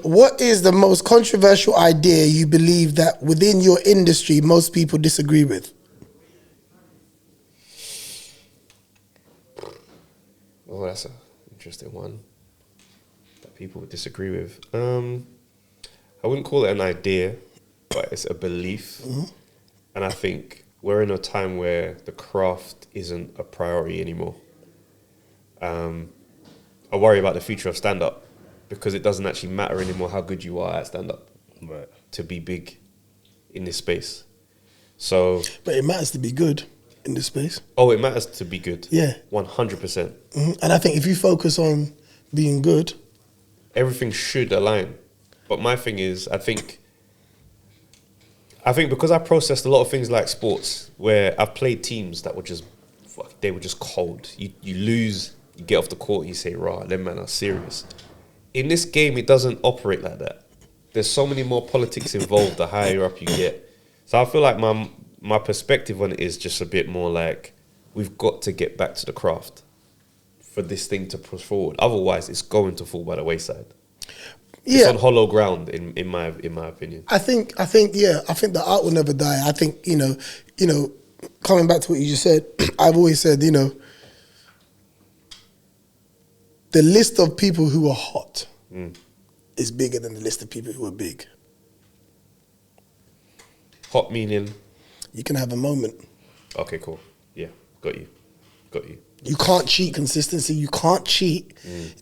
What is the most controversial idea you believe that within your industry most people disagree with? Oh, that's an interesting one that people would disagree with. I wouldn't call it an idea, but it's a belief. And I think we're in a time where the craft isn't a priority anymore. I worry about the future of stand-up because it doesn't actually matter anymore how good you are at stand-up to be big in this space. So, But it matters to be good in this space. oh, it matters to be good. Yeah. 100%. And I think if you focus on being good, Everything should align. But my thing is, I think because I processed a lot of things like sports, where I've played teams that were they were just cold. You lose, you get off the court, you say, rah, them men are serious. In this game, it doesn't operate like that. There's so many more politics involved the higher up you get. So I feel like my my perspective on it is just a bit more like we've got to get back to the craft for this thing to push forward. Otherwise, it's going to fall by the wayside. It's on hollow ground, in my opinion. I think the art will never die. I think, you know, coming back to what you just said, I've always said, you know, the list of people who are hot is bigger than the list of people who are big. Hot meaning? You can have a moment. Okay, cool. Yeah, got you. You can't cheat consistency. You can't cheat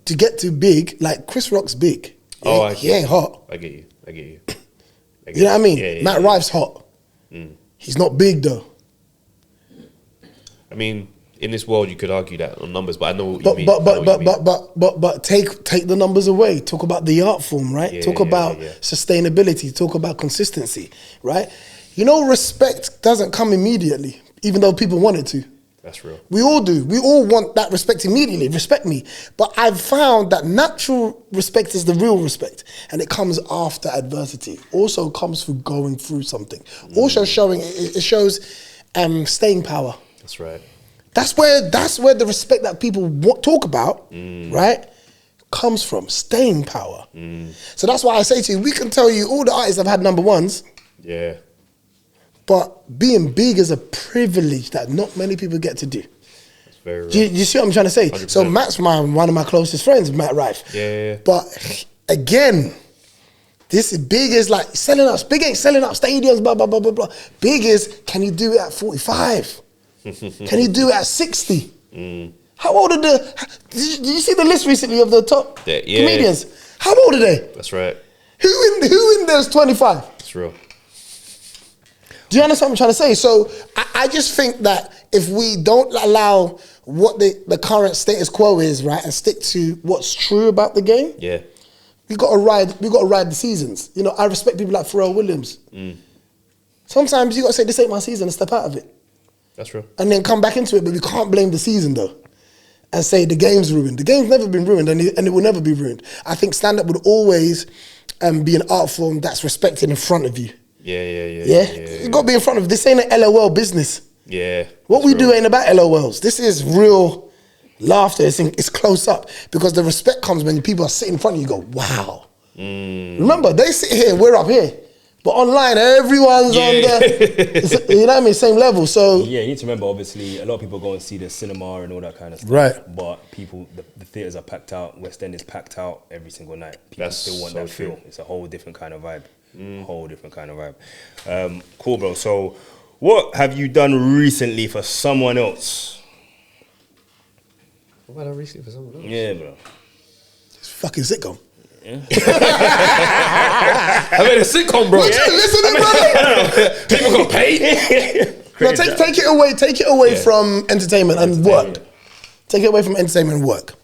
to get to big. Like Chris Rock's big. He ain't hot. I get you. You know what I mean? Yeah, Matt Rife's hot. He's not big though. I mean, in this world, you could argue that on numbers, but I know what you mean. But take the numbers away. Talk about the art form, right? Talk about sustainability. Talk about consistency, right? You know, respect doesn't come immediately, even though people want it to. That's real. We all do. We all want that respect immediately. Respect me. But I've found that natural respect is the real respect. And it comes after adversity. Also comes through going through something. Also showing, it shows staying power. That's right. That's where the respect that people talk about, right, comes from. Staying power. So that's why I say to you, we can tell you all the artists have had number ones. Yeah. But being big is a privilege that not many people get to do. That's very real. Do you see what I'm trying to say? 100%. So Matt's one of my closest friends, Matt Rife. Yeah. But again, this is big is like selling out. Big ain't selling out stadiums, blah, blah, blah, blah, blah. Big is, can you do it at 45? Can you do it at 60? How old are did you see the list recently of the top comedians? How old are they? That's right. Who in there's 25? That's real. Do you understand what I'm trying to say? So I just think that if we don't allow what the current status quo is, right, and stick to what's true about the game, we got to ride the seasons. You know, I respect people like Pharrell Williams. Sometimes you got to say, this ain't my season, and step out of it. That's true. And then come back into it, but we can't blame the season though, and say the game's ruined. The game's never been ruined, and it will never be ruined. I think stand-up would always be an art form that's respected in front of you. Yeah. You got to be in front of this. Ain't an LOL business. Yeah. What we do ain't about LOLs. This is real laughter. It's close up because the respect comes when people are sitting in front of you. You go, wow. Remember, they sit here, we're up here, but online everyone's on the, you know what I mean, same level. So yeah, you need to remember. Obviously, a lot of people go and see the cinema and all that kind of stuff. Right. But people, the theaters are packed out. West End is packed out every single night. People still want that feel. It's a whole different kind of vibe. Whole different kind of vibe. Cool, bro. So, what have you done recently for someone else? What have I done recently for someone else? Yeah, bro. It's fucking sitcom. I made a sitcom, bro. What you listening, brother? People got paid. No, take it away from entertainment and work. Take it away from entertainment and work.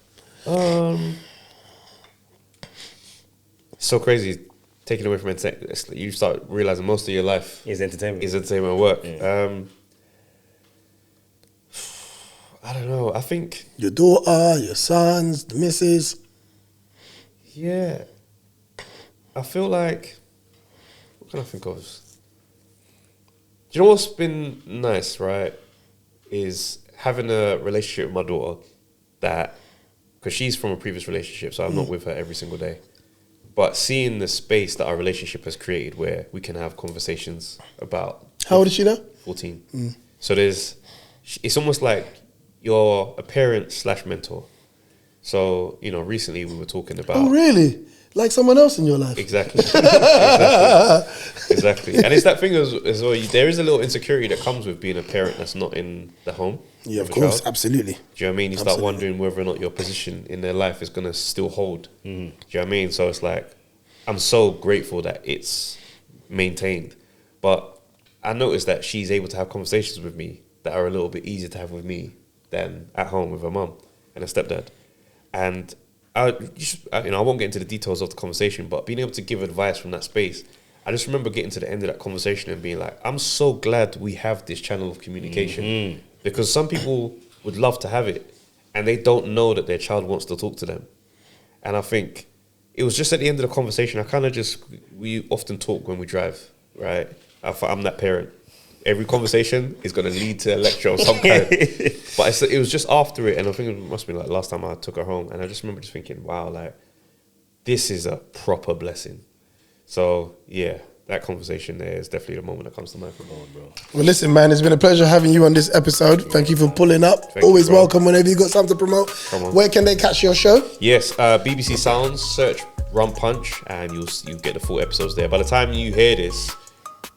It's so crazy. Taking away from entertainment, you start realizing most of your life is entertainment and work. I don't know. I think your daughter, your sons, the missus. Yeah, I feel like, what can I think of? Do you know what's been nice, right? Is having a relationship with my daughter that, because she's from a previous relationship, so I'm not with her every single day. But seeing the space that our relationship has created where we can have conversations about... How old is she now? 14. So it's almost like you're a parent/mentor. So, you know, recently we were talking about... Oh, really? Like someone else in your life? Exactly. Exactly. And it's that thing as well, there is a little insecurity that comes with being a parent that's not in the home. Yeah, of course, absolutely. Do you know what I mean? You start wondering whether or not your position in their life is going to still hold. Do you know what I mean? So it's like, I'm so grateful that it's maintained. But I noticed that she's able to have conversations with me that are a little bit easier to have with me than at home with her mum and her stepdad. And I won't get into the details of the conversation, but being able to give advice from that space, I just remember getting to the end of that conversation and being like, I'm so glad we have this channel of communication because some people would love to have it and they don't know that their child wants to talk to them. And I think it was just at the end of the conversation, we often talk when we drive, right? I'm that parent every conversation is going to lead to a lecture of some kind. But it was just after it, and I think it must have been like last time I took her home, and I just remember just thinking, wow, like this is a proper blessing. So yeah, that conversation there is definitely the moment that comes to mind for me, bro. Well, listen, man, it's been a pleasure having you on this episode. Thank you for pulling up. Thank Always you, bro. welcome whenever you got something to promote. Come on. Where can they catch your show? Yes, BBC Sounds, search Rum Punch, and you'll get the full episodes there. By the time you hear this,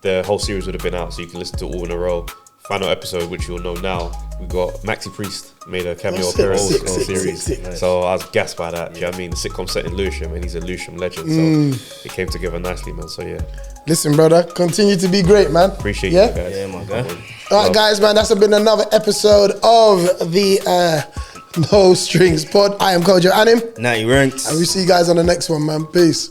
the whole series would have been out, so you can listen to it all in a row. Final episode, which you'll know now, we got Maxi Priest made a cameo appearance in the series. Sick. So I was gassed by that. Do you know what I mean? The sitcom set in Lewisham, and he's a Lewisham legend. So it came together nicely, man. So yeah. Listen, brother, continue to be great, man. Appreciate Yeah? you guys. Yeah, my guy. All right, guys, man, that's been another episode of the No Strings Pod. I am Kojo Anim, Natty Ranx. and we see you guys on the next one, man. Peace.